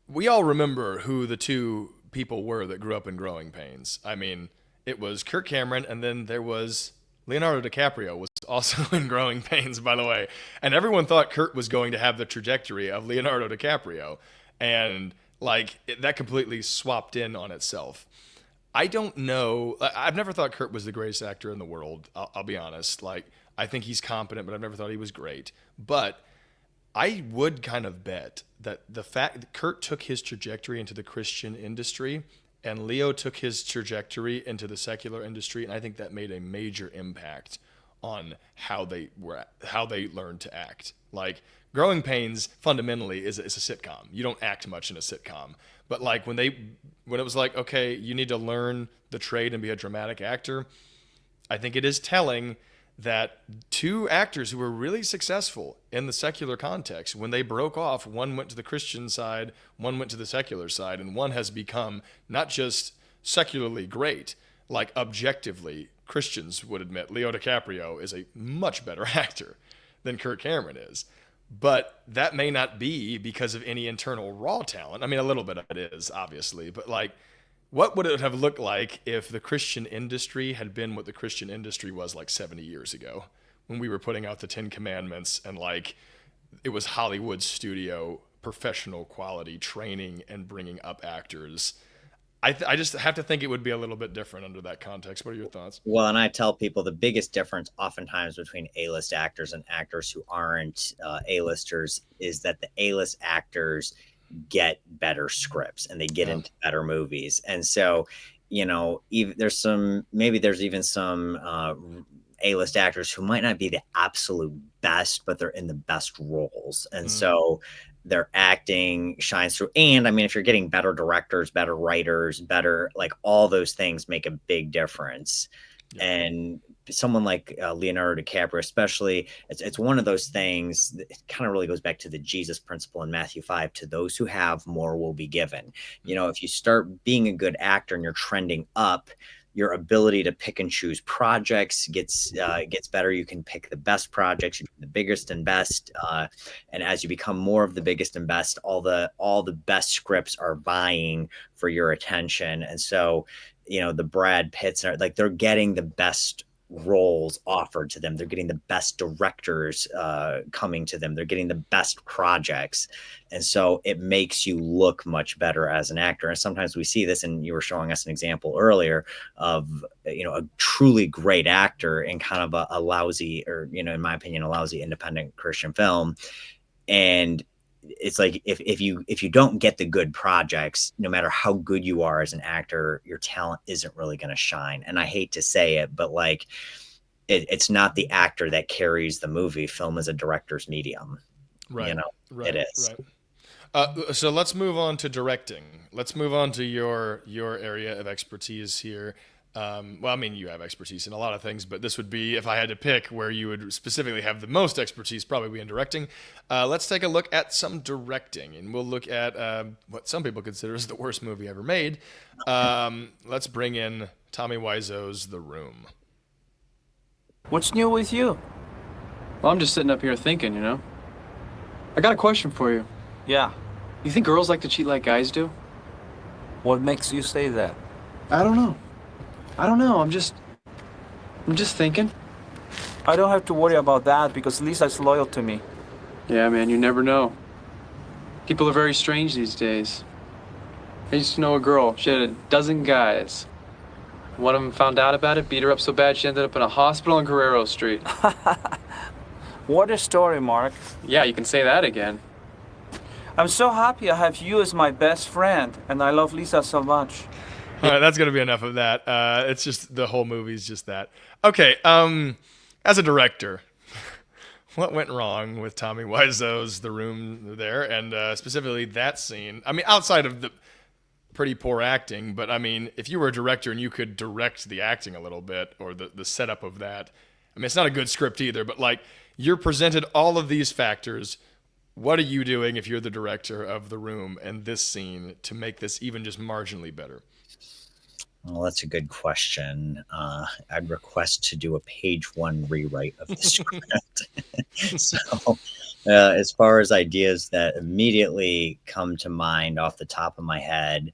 we all remember who the two people were that grew up in Growing Pains. I mean, it was Kirk Cameron, and then there was Leonardo DiCaprio was also in Growing Pains, by the way, and everyone thought Kurt was going to have the trajectory of Leonardo DiCaprio, and like that completely swapped in on itself. I don't know. I've never thought Kurt was the greatest actor in the world. I'll be honest. Like, I think he's competent, but I've never thought he was great. But I would kind of bet that the fact that Kurt took his trajectory into the Christian industry and Leo took his trajectory into the secular industry, and I think that made a major impact on how they learned to act. Like, Growing Pains fundamentally is a sitcom. You don't act much in a sitcom. But like when it was like, okay, you need to learn the trade and be a dramatic actor, I think it is telling that two actors who were really successful in the secular context, when they broke off, one went to the Christian side, one went to the secular side, and one has become not just secularly great, like objectively, Christians would admit Leo DiCaprio is a much better actor than Kirk Cameron is. But that may not be because of any internal raw talent. I mean, a little bit of it is, obviously. But, like, what would it have looked like if the Christian industry had been what the Christian industry was like 70 years ago, when we were putting out the 10 Commandments and, like, it was Hollywood studio, professional quality training and bringing up actors? I just have to think it would be a little bit different under that context. What are your thoughts? Well, and I tell people the biggest difference oftentimes between A-list actors and actors who aren't A-listers is that the A-list actors get better scripts and they get into better movies. And so, there's even some A-list actors who might not be the absolute best, but they're in the best roles. And so their acting shines through. And I mean, if you're getting better directors, better writers, better, like, all those things make a big difference. Yeah. And someone like Leonardo DiCaprio, especially, it's one of those things that kind of really goes back to the Jesus principle in Matthew 5, to those who have, more will be given. If you start being a good actor and you're trending up, your ability to pick and choose projects gets better. You can pick the best projects, the biggest and best. And as you become more of the biggest and best, all the best scripts are vying for your attention. And so, the Brad Pitts are like, they're getting the best roles offered to them. They're getting the best directors coming to them. They're getting the best projects. And so it makes you look much better as an actor. And sometimes we see this, and you were showing us an example earlier of, a truly great actor in kind of a lousy, or, in my opinion, a lousy independent Christian film. And it's like, if you don't get the good projects, no matter how good you are as an actor, your talent isn't really going to shine. And I hate to say it, but like, it's not the actor that carries the movie. Film is a director's medium. Right. It is. Right. So let's move on to directing. Let's move on to your area of expertise here. Well, I mean, you have expertise in a lot of things, but this would be, if I had to pick where you would specifically have the most expertise, probably be in directing. Let's take a look at some directing, and we'll look at what some people consider is the worst movie ever made. Let's bring in Tommy Wiseau's The Room. What's new with you? Well, I'm just sitting up here thinking, I got a question for you. Yeah. You think girls like to cheat like guys do? What makes you say that? I don't know. I'm just thinking. I don't have to worry about that because Lisa's loyal to me. Yeah, man, you never know. People are very strange these days. I used to know a girl. She had a dozen guys. One of them found out about it, beat her up so bad she ended up in a hospital on Guerrero Street. What a story, Mark. Yeah, you can say that again. I'm so happy I have you as my best friend, and I love Lisa so much. All right, that's gonna be enough of that. It's just the whole movie's just that. Okay, as a director, what went wrong with Tommy Wiseau's The Room there, and specifically that scene? I mean, outside of the pretty poor acting, but I mean, if you were a director and you could direct the acting a little bit or the setup of that, I mean, it's not a good script either, but like you're presented all of these factors. What are you doing if you're the director of The Room and this scene to make this even just marginally better? Well, that's a good question. I'd request to do a page 1 rewrite of the script. So, as far as ideas that immediately come to mind off the top of my head,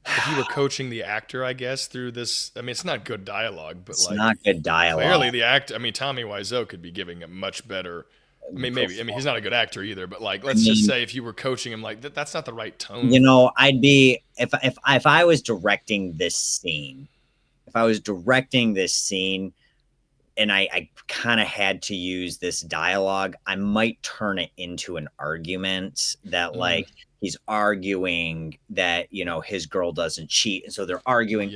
if you were coaching the actor, I guess, through this, I mean, it's not good dialogue, but it's like not good dialogue. clearly the act. I mean, Tommy Wiseau could be giving a much better. I mean, maybe. I mean, he's not a good actor either, but like, let's just say if you were coaching him, like that's not the right tone. You know, I'd be if I was directing this scene, and I kind of had to use this dialogue, I might turn it into an argument that like he's arguing that, you know, his girl doesn't cheat. And so they're arguing.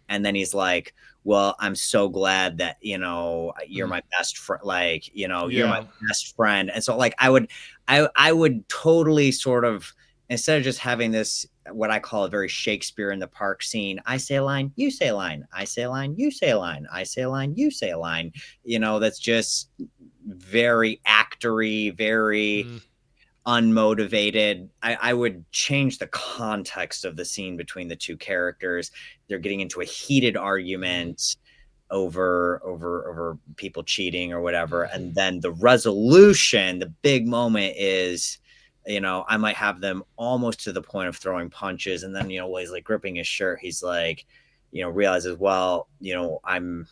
And then he's like, well, I'm so glad that, you know, you're my best friend. Like, you know, you're my best friend. And so like, I would totally sort of, instead of just having this, what I call a very Shakespeare in the Park scene, I say a line, you say a line, I say a line, you say a line, I say a line, you say a line, you know, that's just very actory, very unmotivated. I would change the context of the scene between the two characters. They're getting into a heated argument over people cheating or whatever. And then the resolution, the big moment is, you know, I might have them almost to the point of throwing punches. And then, you know, while he's like gripping his shirt, he's like, you know, realizes, well, you know, I'm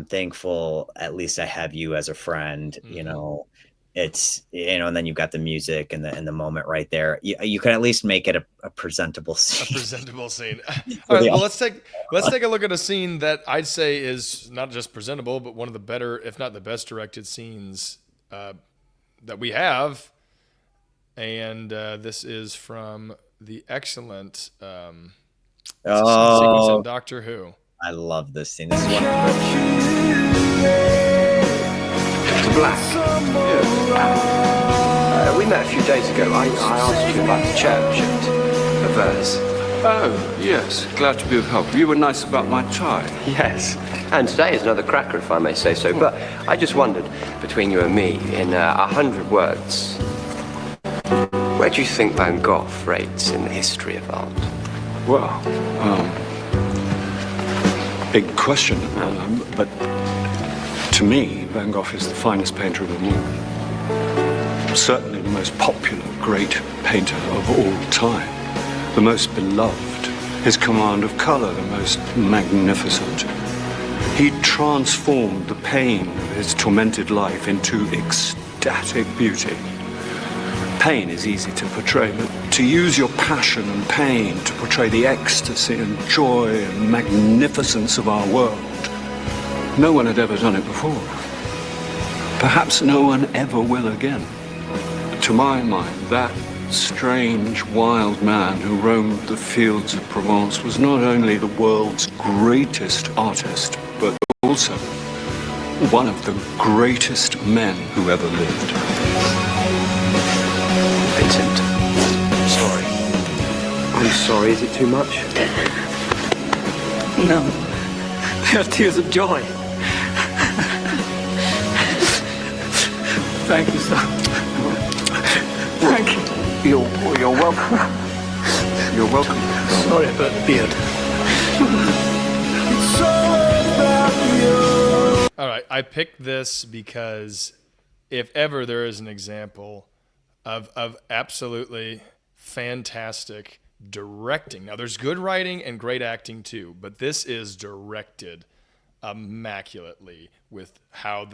thankful at least I have you as a friend, you know. It's, you know, and then you've got the music and the moment right there. You can at least make it a presentable scene. A presentable scene. All right, well, let's take a look at a scene that I'd say is not just presentable, but one of the better, if not the best directed scenes that we have. And this is from the excellent sequence in Doctor Who. I love this scene. This is one of Dr. Black. Yeah. We met a few days ago. I asked you about the church at a verse. Oh, yes. Glad to be of help. You were nice about my tie. Yes. And today is another cracker, if I may say so. But I just wondered, between you and me, in 100 words, where do you think Van Gogh rates in the history of art? Well, big question. But to me, Van Gogh is the finest painter of them all. Certainly the most popular, great painter of all time. The most beloved. His command of color, the most magnificent. He transformed the pain of his tormented life into ecstatic beauty. Pain is easy to portray, but to use your passion and pain to portray the ecstasy and joy and magnificence of our world, no one had ever done it before. Perhaps no one ever will again. To my mind, that strange, wild man who roamed the fields of Provence was not only the world's greatest artist, but also one of the greatest men who ever lived. Vincent, sorry. I'm sorry. Is it too much? No. They are tears of joy. Thank you, sir. Thank you. You're welcome. You're welcome. Sorry about the beard. All right, I picked this because if ever there is an example of absolutely fantastic directing. Now, there's good writing and great acting too, but this is directed immaculately with how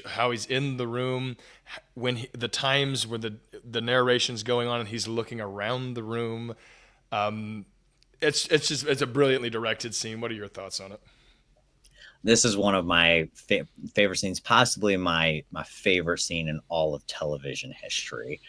how he's in the room, when the times where the narration's going on and he's looking around the room. It's a brilliantly directed scene. What are your thoughts on it? This is one of my favorite scenes, possibly my favorite scene in all of television history.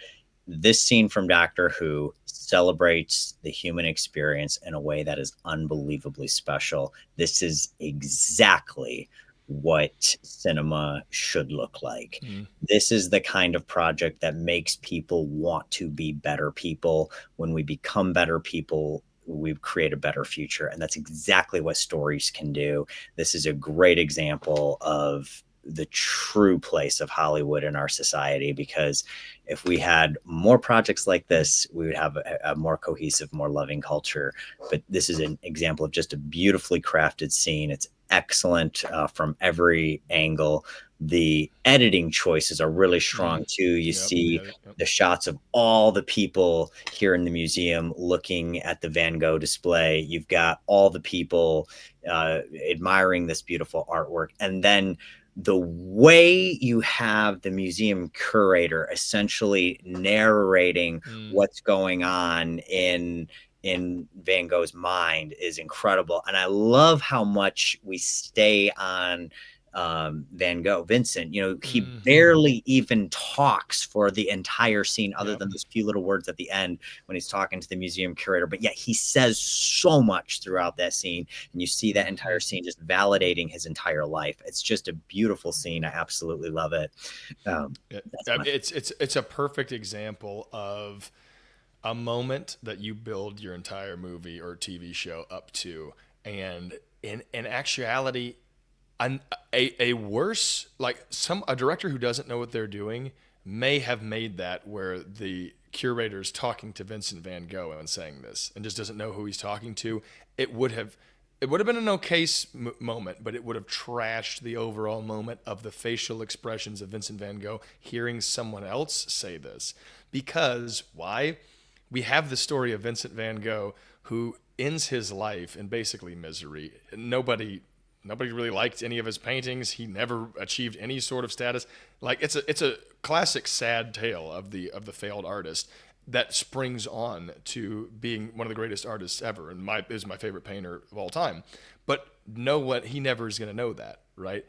This scene from Doctor Who celebrates the human experience in a way that is unbelievably special. This is exactly what cinema should look like. This is the kind of project that makes people want to be better people. When we become better people, we create a better future. And that's exactly what stories can do. This is a great example of the true place of Hollywood in our society, because if we had more projects like this, we would have a more cohesive, more loving culture. But this is an example of just a beautifully crafted scene. It's excellent from every angle. The editing choices are really strong too. You see the shots of all the people here in the museum looking at the Van Gogh display. You've got all the people admiring this beautiful artwork. And then the way you have the museum curator essentially narrating what's going on in Van Gogh's mind is incredible. And I love how much we stay on Van Gogh. Vincent, he barely even talks for the entire scene other than those few little words at the end when he's talking to the museum curator, but yet he says so much throughout that scene, and you see that entire scene just validating his entire life. It's just a beautiful scene. I absolutely love it. It's a perfect example of a moment that you build your entire movie or TV show up to, and in actuality, a worse, like a director who doesn't know what they're doing may have made that, where the curator's talking to Vincent van Gogh and saying this and just doesn't know who he's talking to. It would have been an okay moment, but it would have trashed the overall moment of the facial expressions of Vincent van Gogh hearing someone else say this. Because why? We have the story of Vincent van Gogh, who ends his life in basically misery. Nobody really liked any of his paintings. He never achieved any sort of status. Like, it's a classic sad tale of the failed artist that springs on to being one of the greatest artists ever, and is my favorite painter of all time. But he never is going to know that, right?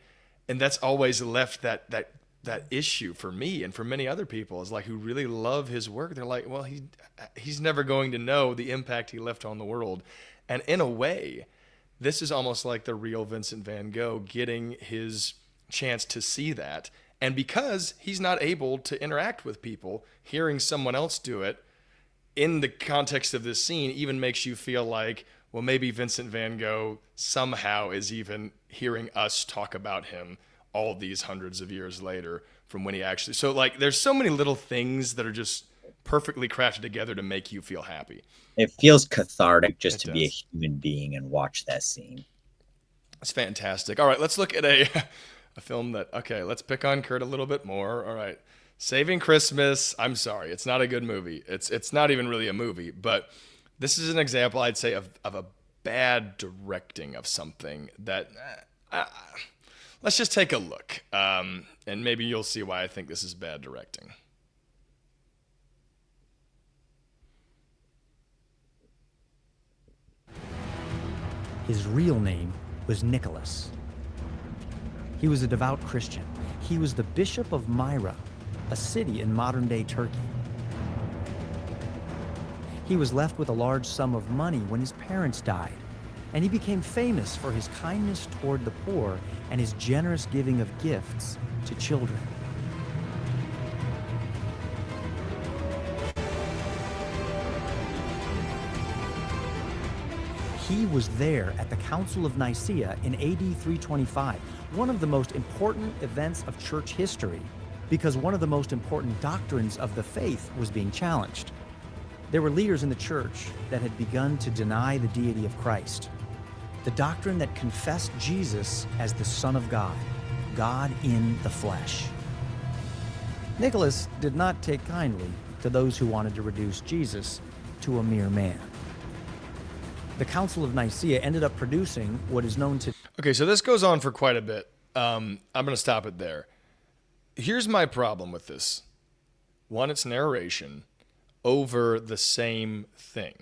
And that's always left that issue for me and for many other people, is like, who really love his work. They're like, well, he's never going to know the impact he left on the world. And in a way, this is almost like the real Vincent van Gogh getting his chance to see that. And because he's not able to interact with people, hearing someone else do it in the context of this scene even makes you feel like, well, maybe Vincent van Gogh somehow is even hearing us talk about him all these hundreds of years later from when he actually... So, like, there's so many little things that are just perfectly crafted together to make you feel happy. It feels cathartic just to be a human being and watch that scene. It's fantastic. All right, let's look at a film that... Okay, let's pick on Kurt a little bit more. All right. Saving Christmas. I'm sorry, it's not a good movie. It's not even really a movie, but this is an example, I'd say, of a bad directing of something that... let's just take a look, and maybe you'll see why I think this is bad directing. His real name was Nicholas. He was a devout Christian. He was the Bishop of Myra, a city in modern-day Turkey. He was left with a large sum of money when his parents died, and he became famous for his kindness toward the poor and his generous giving of gifts to children. He was there at the Council of Nicaea in AD 325, one of the most important events of church history, because one of the most important doctrines of the faith was being challenged. There were leaders in the church that had begun to deny the deity of Christ, the doctrine that confessed Jesus as the Son of God, God in the flesh. Nicholas did not take kindly to those who wanted to reduce Jesus to a mere man. The Council of Nicaea ended up producing what is known to... Okay, so this goes on for quite a bit. I'm going to stop it there. Here's my problem with this. One, it's narration over the same thing.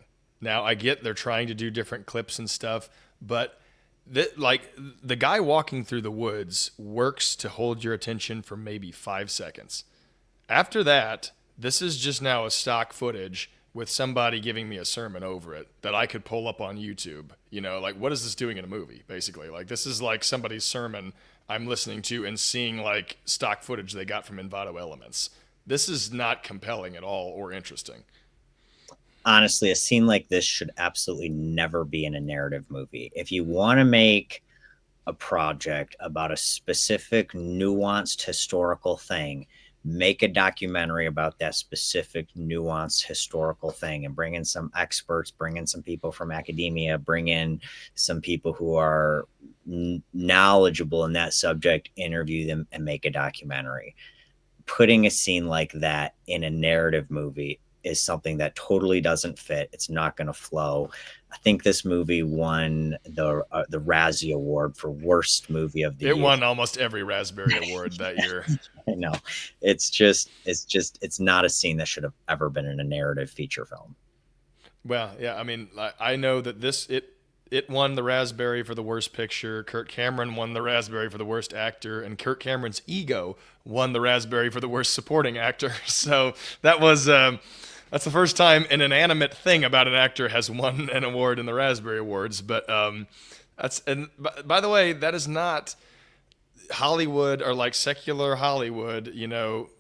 Now, I get they're trying to do different clips and stuff, but the guy walking through the woods works to hold your attention for maybe 5 seconds. After that, This is just now a stock footage with somebody giving me a sermon over it that I could pull up on YouTube. You know, like, what is this doing in a movie, basically? Like, this is like somebody's sermon I'm listening to and seeing like stock footage they got from Envato Elements. This is not compelling at all or interesting. Honestly, a scene like this should absolutely never be in a narrative movie. If you want to make a project about a specific nuanced historical thing, make a documentary about that specific nuanced historical thing and bring in some experts, bring in some people from academia, bring in some people who are knowledgeable in that subject, interview them and make a documentary. Putting a scene like that in a narrative movie is something that totally doesn't fit. It's not going to flow. I think this movie won the Razzie Award for worst movie of the year. It won almost every Raspberry Award that year. I know. It's not a scene that should have ever been in a narrative feature film. Well, yeah, I mean, I know that it won the Raspberry for the worst picture. Kirk Cameron won the Raspberry for the worst actor, and Kirk Cameron's ego won the Raspberry for the worst supporting actor. So that was that's the first time an inanimate thing about an actor has won an award in the Raspberry Awards. But by the way, that is not Hollywood or like secular Hollywood, you know,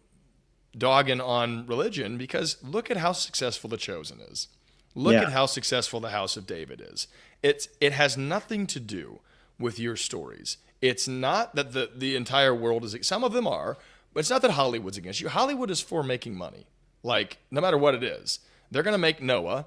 dogging on religion, because look at how successful The Chosen is. Look at how successful The House of David is. It has nothing to do with your stories. It's not that the entire world is, some of them are, but it's not that Hollywood's against you. Hollywood is for making money. Like, no matter what it is, they're going to make Noah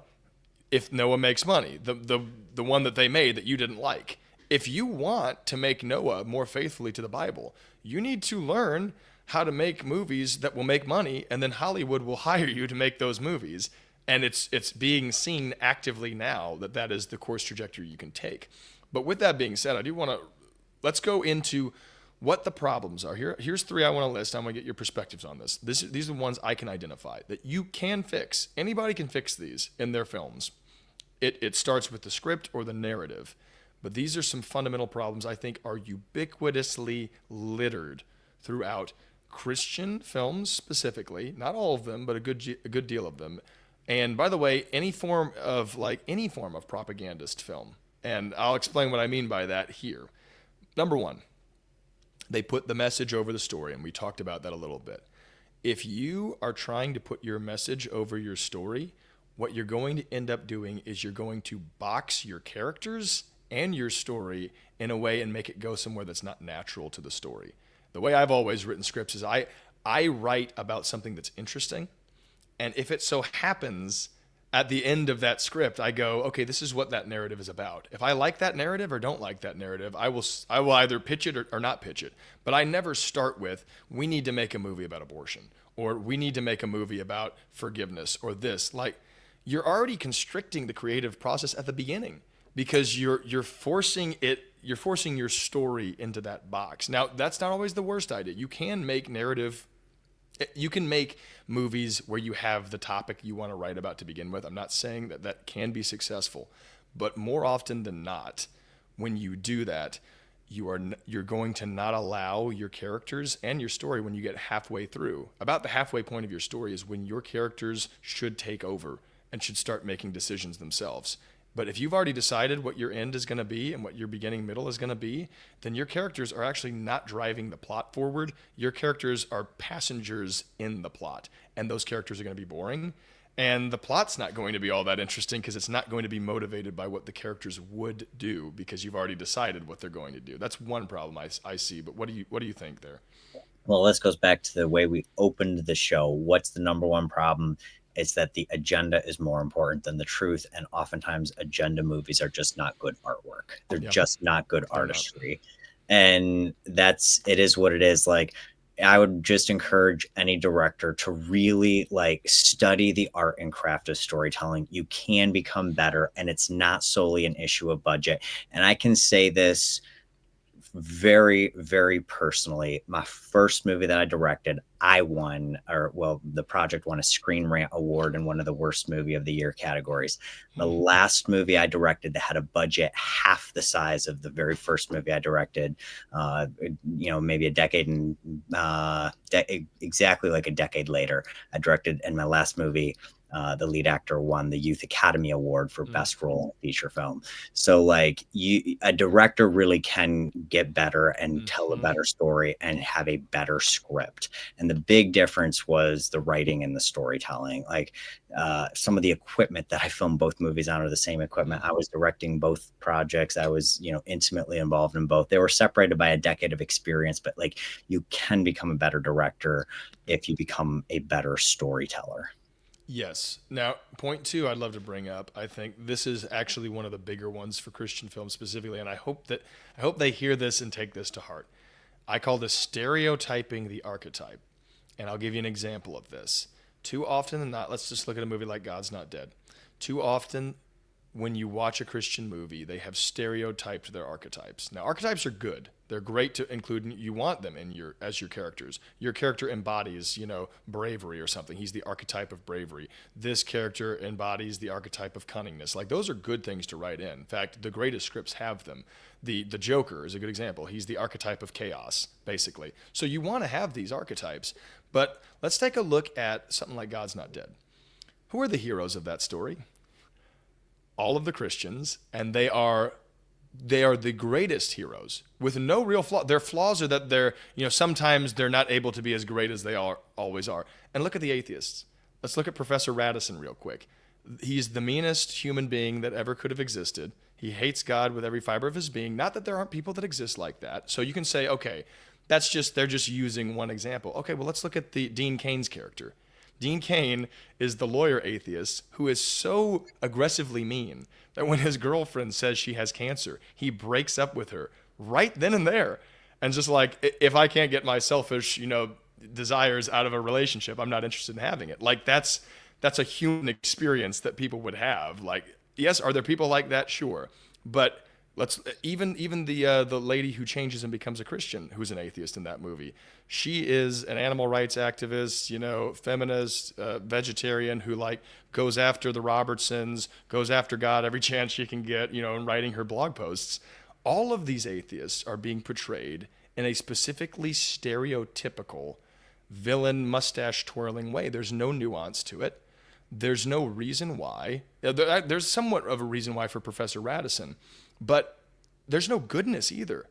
if Noah makes money, the one that they made that you didn't like. If you want to make Noah more faithfully to the Bible, you need to learn how to make movies that will make money, and then Hollywood will hire you to make those movies. And it's being seen actively now that is the course trajectory you can take. But with that being said, I do want to, let's go into what the problems are. Here's 3 I want to list. I'm going to get your perspectives on this. These are the ones I can identify that you can fix. Anybody can fix these in their films. It starts with the script or the narrative. But these are some fundamental problems I think are ubiquitously littered throughout Christian films specifically. Not all of them, but a good deal of them. And by the way, any form of propagandist film. And I'll explain what I mean by that here. Number 1, they put the message over the story, and we talked about that a little bit. If you are trying to put your message over your story, what you're going to end up doing is you're going to box your characters and your story in a way and make it go somewhere that's not natural to the story. The way I've always written scripts is I write about something that's interesting. And if it so happens at the end of that script, I go, okay, this is what that narrative is about. If I like that narrative or don't like that narrative, I will either pitch it or not pitch it. But I never start with, we need to make a movie about abortion, or we need to make a movie about forgiveness, or this. Like, you're already constricting the creative process at the beginning because you're forcing your story into that box. Now, that's not always the worst idea. You can make movies where you have the topic you want to write about to begin with. I'm not saying that can be successful, but more often than not, when you do that, you're going to not allow your characters and your story when you get halfway through. About the halfway point of your story is when your characters should take over and should start making decisions themselves. But if you've already decided what your end is going to be and what your beginning middle is going to be, then your characters are actually not driving the plot forward. Your characters are passengers in the plot, and those characters are going to be boring. And the plot's not going to be all that interesting because it's not going to be motivated by what the characters would do because you've already decided what they're going to do. That's one problem I see. But what do you think there? Well, this goes back to the way we opened the show. What's the number one problem? It's that the agenda is more important than the truth. And oftentimes agenda movies are just not good artwork. They're just not good artistry. And it is what it is. Like, I would just encourage any director to really study the art and craft of storytelling. You can become better, and it's not solely an issue of budget. And I can say this very, very personally, my first movie that I directed, I won, the project won a Screen Rant Award in one of the worst movie of the year categories. The last movie I directed that had a budget half the size of the very first movie I directed, maybe a decade and exactly like a decade later, I directed, in my last movie, the lead actor won the Youth Academy Award for Best Role in a Feature Film. So like a director really can get better and tell a better story and have a better script. And the big difference was the writing and the storytelling. Like some of the equipment that I filmed both movies on are the same equipment. I was directing both projects. I was, intimately involved in both. They were separated by a decade of experience, but like you can become a better director if you become a better storyteller. Yes. Now, point two I'd love to bring up. I think this is actually one of the bigger ones for Christian films specifically, and I hope they hear this and take this to heart. I call this stereotyping the archetype. And I'll give you an example of this. Too often than not, let's just look at a movie like God's Not Dead. Too often when you watch a Christian movie, they have stereotyped their archetypes. Now, archetypes are good. They're great to include. You want them as your characters. Your character embodies, bravery or something. He's the archetype of bravery. This character embodies the archetype of cunningness. Like, those are good things to write in. In fact, the greatest scripts have them. The Joker is a good example. He's the archetype of chaos, basically. So you want to have these archetypes. But let's take a look at something like God's Not Dead. Who are the heroes of that story? All of the Christians, and they are the greatest heroes with no real flaw. Their flaws are that they're, sometimes they're not able to be as great as they always are. And look at the atheists. Let's look at Professor Radisson real quick. He's the meanest human being that ever could have existed. He hates God with every fiber of his being. Not that there aren't people that exist like that. So you can say, okay, they're just using one example. Okay, well, let's look at the Dean Cain's character. Dean Cain is the lawyer atheist who is so aggressively mean that when his girlfriend says she has cancer, he breaks up with her right then and there. And just like, if I can't get my selfish, desires out of a relationship, I'm not interested in having it. Like, that's a human experience that people would have. Like, yes, are there people like that? Sure. But let's even the lady who changes and becomes a Christian, who's an atheist in that movie. She is an animal rights activist, feminist, vegetarian who goes after the Robertsons, goes after God every chance she can get, in writing her blog posts. All of these atheists are being portrayed in a specifically stereotypical villain mustache twirling way. There's no nuance to it. There's no reason why. There's somewhat of a reason why for Professor Radisson, but there's no goodness either.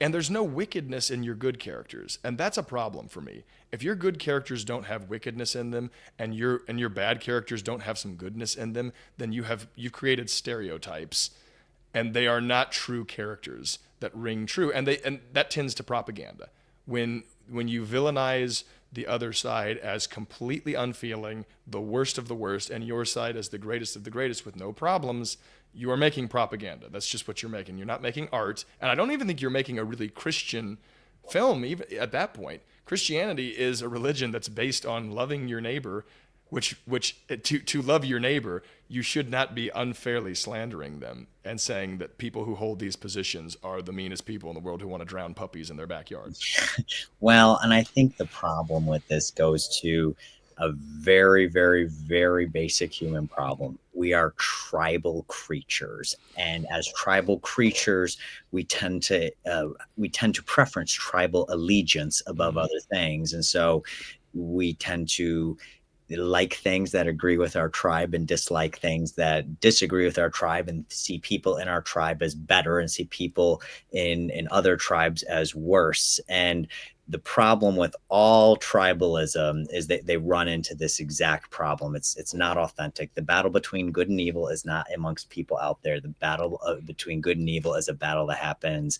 And there's no wickedness in your good characters. And that's a problem for me. If your good characters don't have wickedness in them and your bad characters don't have some goodness in them, then you've created stereotypes, and they are not true characters that ring true. And that tends to propaganda. When you villainize the other side as completely unfeeling, the worst of the worst, and your side as the greatest of the greatest with no problems, you are making propaganda. That's just what you're making. You're not making art. And I don't even think you're making a really Christian film even at that point. Christianity is a religion that's based on loving your neighbor, which to love your neighbor, you should not be unfairly slandering them and saying that people who hold these positions are the meanest people in the world who want to drown puppies in their backyards. Well, and I think the problem with this goes to a very, very, very basic human problem. We are tribal creatures, and as tribal creatures, we tend to preference tribal allegiance above other things, and so we tend to like things that agree with our tribe and dislike things that disagree with our tribe, and see people in our tribe as better and see people in other tribes as worse. And the problem with all tribalism is that they run into this exact problem. It's not authentic. The battle between good and evil is not amongst people out there. The battle between good and evil is a battle that happens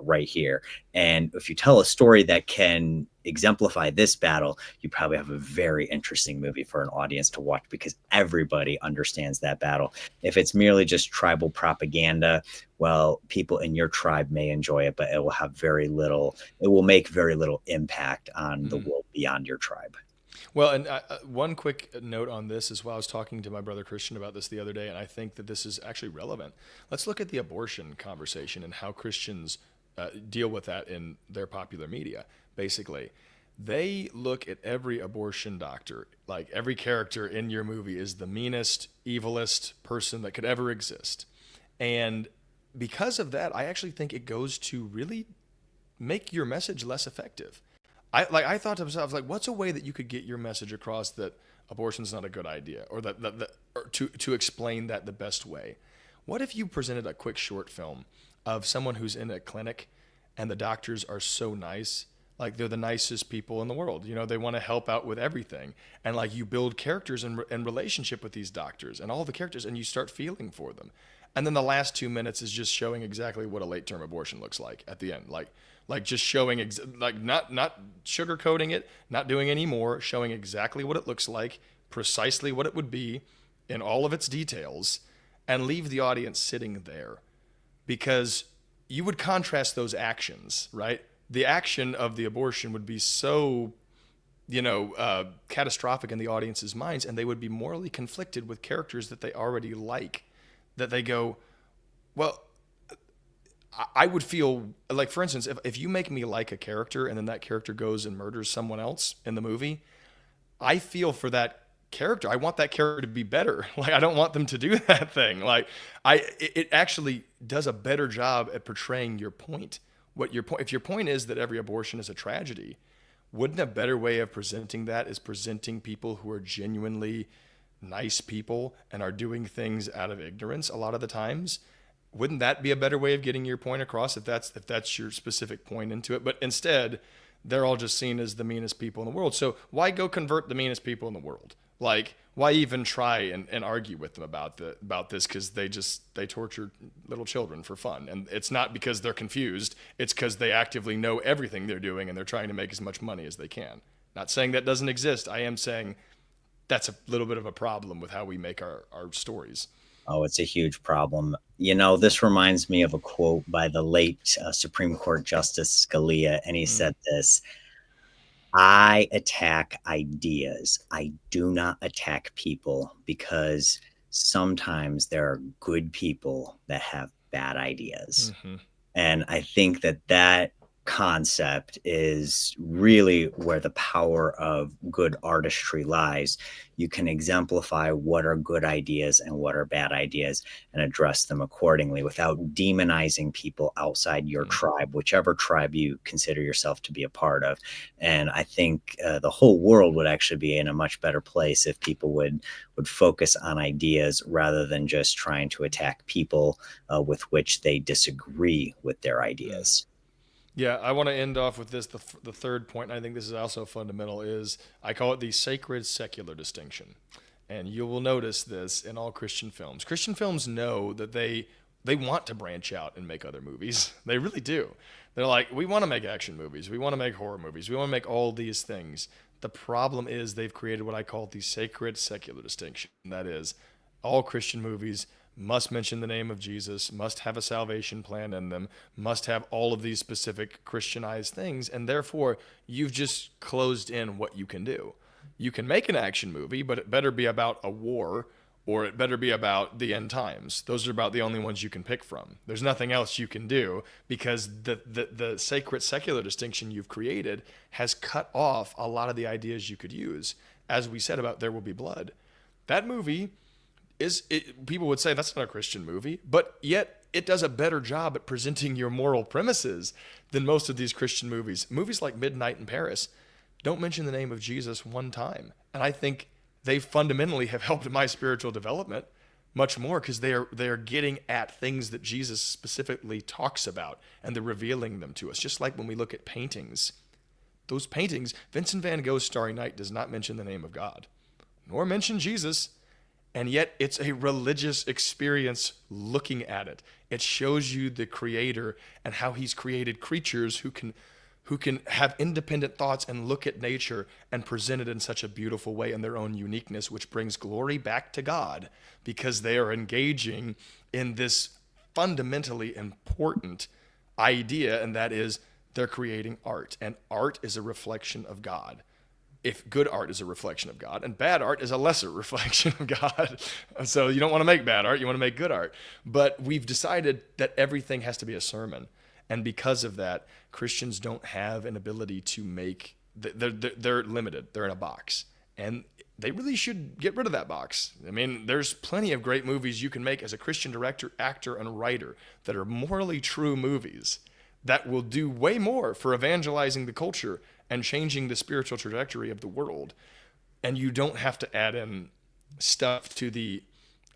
right here. And if you tell a story that can exemplify this battle, you probably have a very interesting movie for an audience to watch, because everybody understands that battle. If it's merely just tribal propaganda, well, people in your tribe may enjoy it, but it will make very little impact on the world beyond your tribe. Well, and one quick note on this as well. I was talking to my brother Christian about this the other day, and I think that this is actually relevant. Let's look at the abortion conversation and how Christians deal with that in their popular media. Basically, they look at every abortion doctor, like every character in your movie is the meanest, evilest person that could ever exist. And because of that, I actually think it goes to really make your message less effective. I thought to myself, like, what's a way that you could get your message across that abortion's not a good idea, or or to explain that the best way? What if you presented a quick short film of someone who's in a clinic and the doctors are so nice, like they're the nicest people in the world. You know, they want to help out with everything. And like you build characters and relationship with these doctors and all the characters, and you start feeling for them. And then the last 2 minutes is just showing exactly what a late-term abortion looks like at the end. Like just showing, not sugarcoating it, not doing any more, showing exactly what it looks like, precisely what it would be in all of its details, and leave the audience sitting there. Because you would contrast those actions, right? The action of the abortion would be so, catastrophic in the audience's minds, and they would be morally conflicted with characters that they already like, that they go, well, I would feel like, for instance, if you make me like a character and then that character goes and murders someone else in the movie, I feel for that character. I want that character to be better. Like, I don't want them to do that thing. Like, it actually does a better job at portraying your point. If your point is that every abortion is a tragedy, wouldn't a better way of presenting that is presenting people who are genuinely nice people and are doing things out of ignorance a lot of the times? Wouldn't that be a better way of getting your point across if that's your specific point into it? But instead, they're all just seen as the meanest people in the world. So why go convert the meanest people in the world? Like, why even try and argue with them about this? Because they torture little children for fun. And it's not because they're confused. It's because they actively know everything they're doing and they're trying to make as much money as they can. Not saying that doesn't exist. I am saying that's a little bit of a problem with how we make our stories. Oh, it's a huge problem. You know, this reminds me of a quote by the late Supreme Court Justice Scalia, and he said this: I attack ideas. I do not attack people, because sometimes there are good people that have bad ideas. Mm-hmm. And I think that concept is really where the power of good artistry lies. You can exemplify what are good ideas and what are bad ideas and address them accordingly without demonizing people outside your tribe, whichever tribe you consider yourself to be a part of. And I think the whole world would actually be in a much better place if people would focus on ideas rather than just trying to attack people with which they disagree with their ideas. Yeah, I want to end off with this. The third point, and I think this is also fundamental, is I call it the sacred secular distinction. And you will notice this in all Christian films. Christian films know that they want to branch out and make other movies. They really do. They're like, we want to make action movies. We want to make horror movies. We want to make all these things. The problem is they've created what I call the sacred secular distinction. That is, all Christian movies must mention the name of Jesus, must have a salvation plan in them, must have all of these specific Christianized things, and therefore you've just closed in what you can do. You can make an action movie, but it better be about a war, or it better be about the end times. Those are about the only ones you can pick from. There's nothing else you can do, because the sacred secular distinction you've created has cut off a lot of the ideas you could use. As we said about There Will Be Blood, that movie people would say that's not a Christian movie, but yet it does a better job at presenting your moral premises than most of these Christian movies. Movies like Midnight in Paris don't mention the name of Jesus one time. And I think they fundamentally have helped my spiritual development much more, because they are getting at things that Jesus specifically talks about, and they're revealing them to us. Just like when we look at paintings. Those paintings, Vincent van Gogh's Starry Night does not mention the name of God, nor mention Jesus. And yet it's a religious experience looking at it. It shows you the creator and how he's created creatures who can have independent thoughts and look at nature and present it in such a beautiful way in their own uniqueness, which brings glory back to God, because they are engaging in this fundamentally important idea, and that is they're creating art. And art is a reflection of God. If good art is a reflection of God, and bad art is a lesser reflection of God. So you don't want to make bad art, you want to make good art. But we've decided that everything has to be a sermon. And because of that, Christians don't have an ability to make, they're limited. They're in a box. And they really should get rid of that box. I mean, there's plenty of great movies you can make as a Christian director, actor, and writer that are morally true movies that will do way more for evangelizing the culture and changing the spiritual trajectory of the world. And you don't have to add in stuff to the,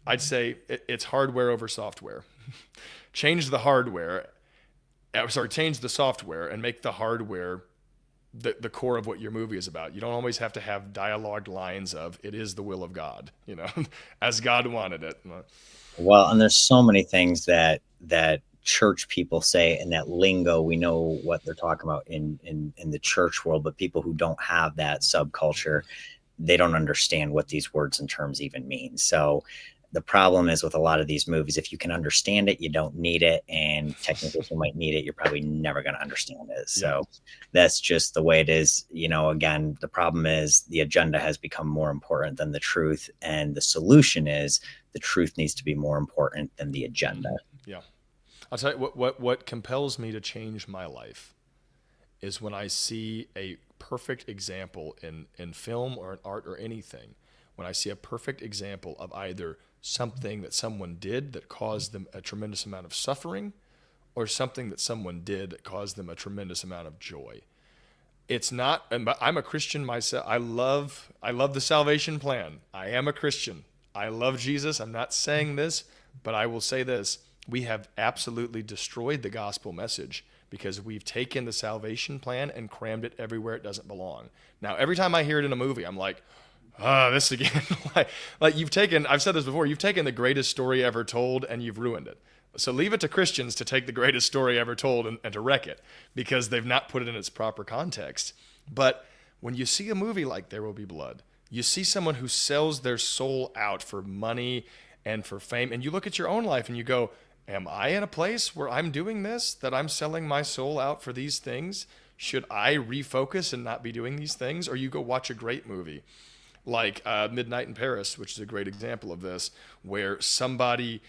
I'd say it's hardware over software. Change the hardware, change the software and make the hardware the core of what your movie is about. You don't always have to have dialogue lines of, it is the will of God, as God wanted it. Well, and there's so many things that church people say in that lingo. We know what they're talking about in the church world, but people who don't have that subculture, they don't understand what these words and terms even mean. So the problem is with a lot of these movies, if you can understand it, you don't need it. And technically, if you might need it, you're probably never going to understand it. So that's just the way it is. Again, the problem is the agenda has become more important than the truth. And the solution is the truth needs to be more important than the agenda. Yeah. I'll tell you what compels me to change my life is when I see a perfect example in film or in art or anything, when I see a perfect example of either something that someone did that caused them a tremendous amount of suffering or something that someone did that caused them a tremendous amount of joy. It's not, I'm a Christian myself. I love the salvation plan. I am a Christian. I love Jesus. I'm not saying this, but I will say this. We have absolutely destroyed the gospel message because we've taken the salvation plan and crammed it everywhere it doesn't belong. Now, every time I hear it in a movie, I'm like, this again. like you've taken, I've said this before, you've taken the greatest story ever told and you've ruined it. So leave it to Christians to take the greatest story ever told and to wreck it because they've not put it in its proper context. But when you see a movie like There Will Be Blood, you see someone who sells their soul out for money and for fame, and you look at your own life and you go, am I in a place where I'm doing this, that I'm selling my soul out for these things? Should I refocus and not be doing these things? Or you go watch a great movie like Midnight in Paris, which is a great example of this, where somebody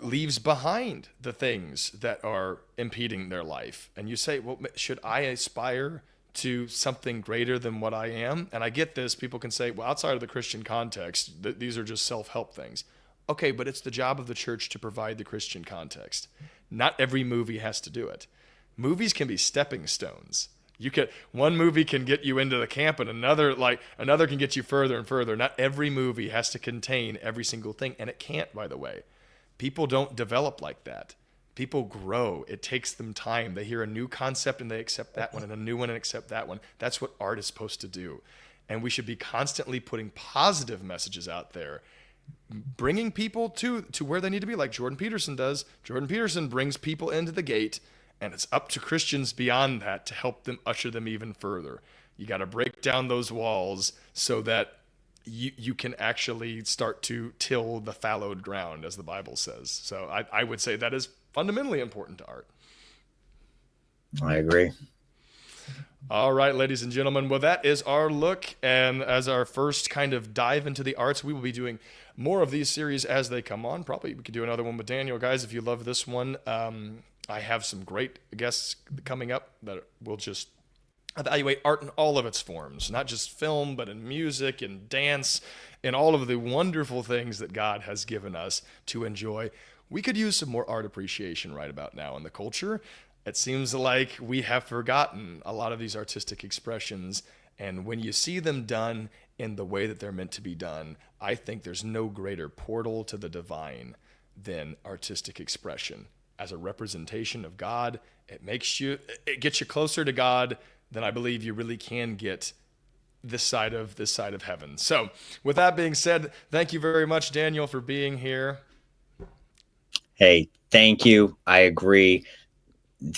leaves behind the things that are impeding their life. And you say, well, should I aspire to something greater than what I am? And I get this. People can say, well, outside of the Christian context, these are just self-help things. Okay, but it's the job of the church to provide the Christian context. Not every movie has to do it. Movies can be stepping stones. One movie can get you into the camp and another can get you further and further. Not every movie has to contain every single thing, and it can't, by the way. People don't develop like that. People grow. It takes them time. They hear a new concept and they accept that one, and a new one and accept that one. That's what art is supposed to do. And we should be constantly putting positive messages out there, bringing people to where they need to be, like Jordan Peterson does. Jordan Peterson brings people into the gate, and it's up to Christians beyond that to help them usher them even further. You got to break down those walls so that you can actually start to till the fallowed ground, as the Bible says. So I would say that is fundamentally important to art. I agree. All right, ladies and gentlemen. Well, that is our look. And as our first kind of dive into the arts, we will be doing more of these series as they come on. Probably we could do another one with Daniel. Guys, if you love this one, I have some great guests coming up that will just evaluate art in all of its forms, not just film, but in music and dance and all of the wonderful things that God has given us to enjoy. We could use some more art appreciation right about now in the culture. It seems like we have forgotten a lot of these artistic expressions, and when you see them done in the way that they're meant to be done, I think there's no greater portal to the divine than artistic expression. As a representation of God, it gets you closer to God than I believe you really can get this side of heaven. So with that being said, thank you very much, Daniel, for being here. Hey, thank you. I agree.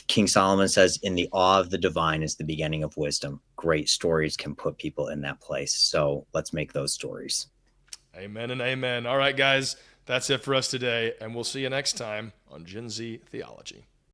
King Solomon says, in the awe of the divine is the beginning of wisdom. Great stories can put people in that place. So let's make those stories. Amen and amen. All right, guys, that's it for us today, and we'll see you next time on Gen Z Theology.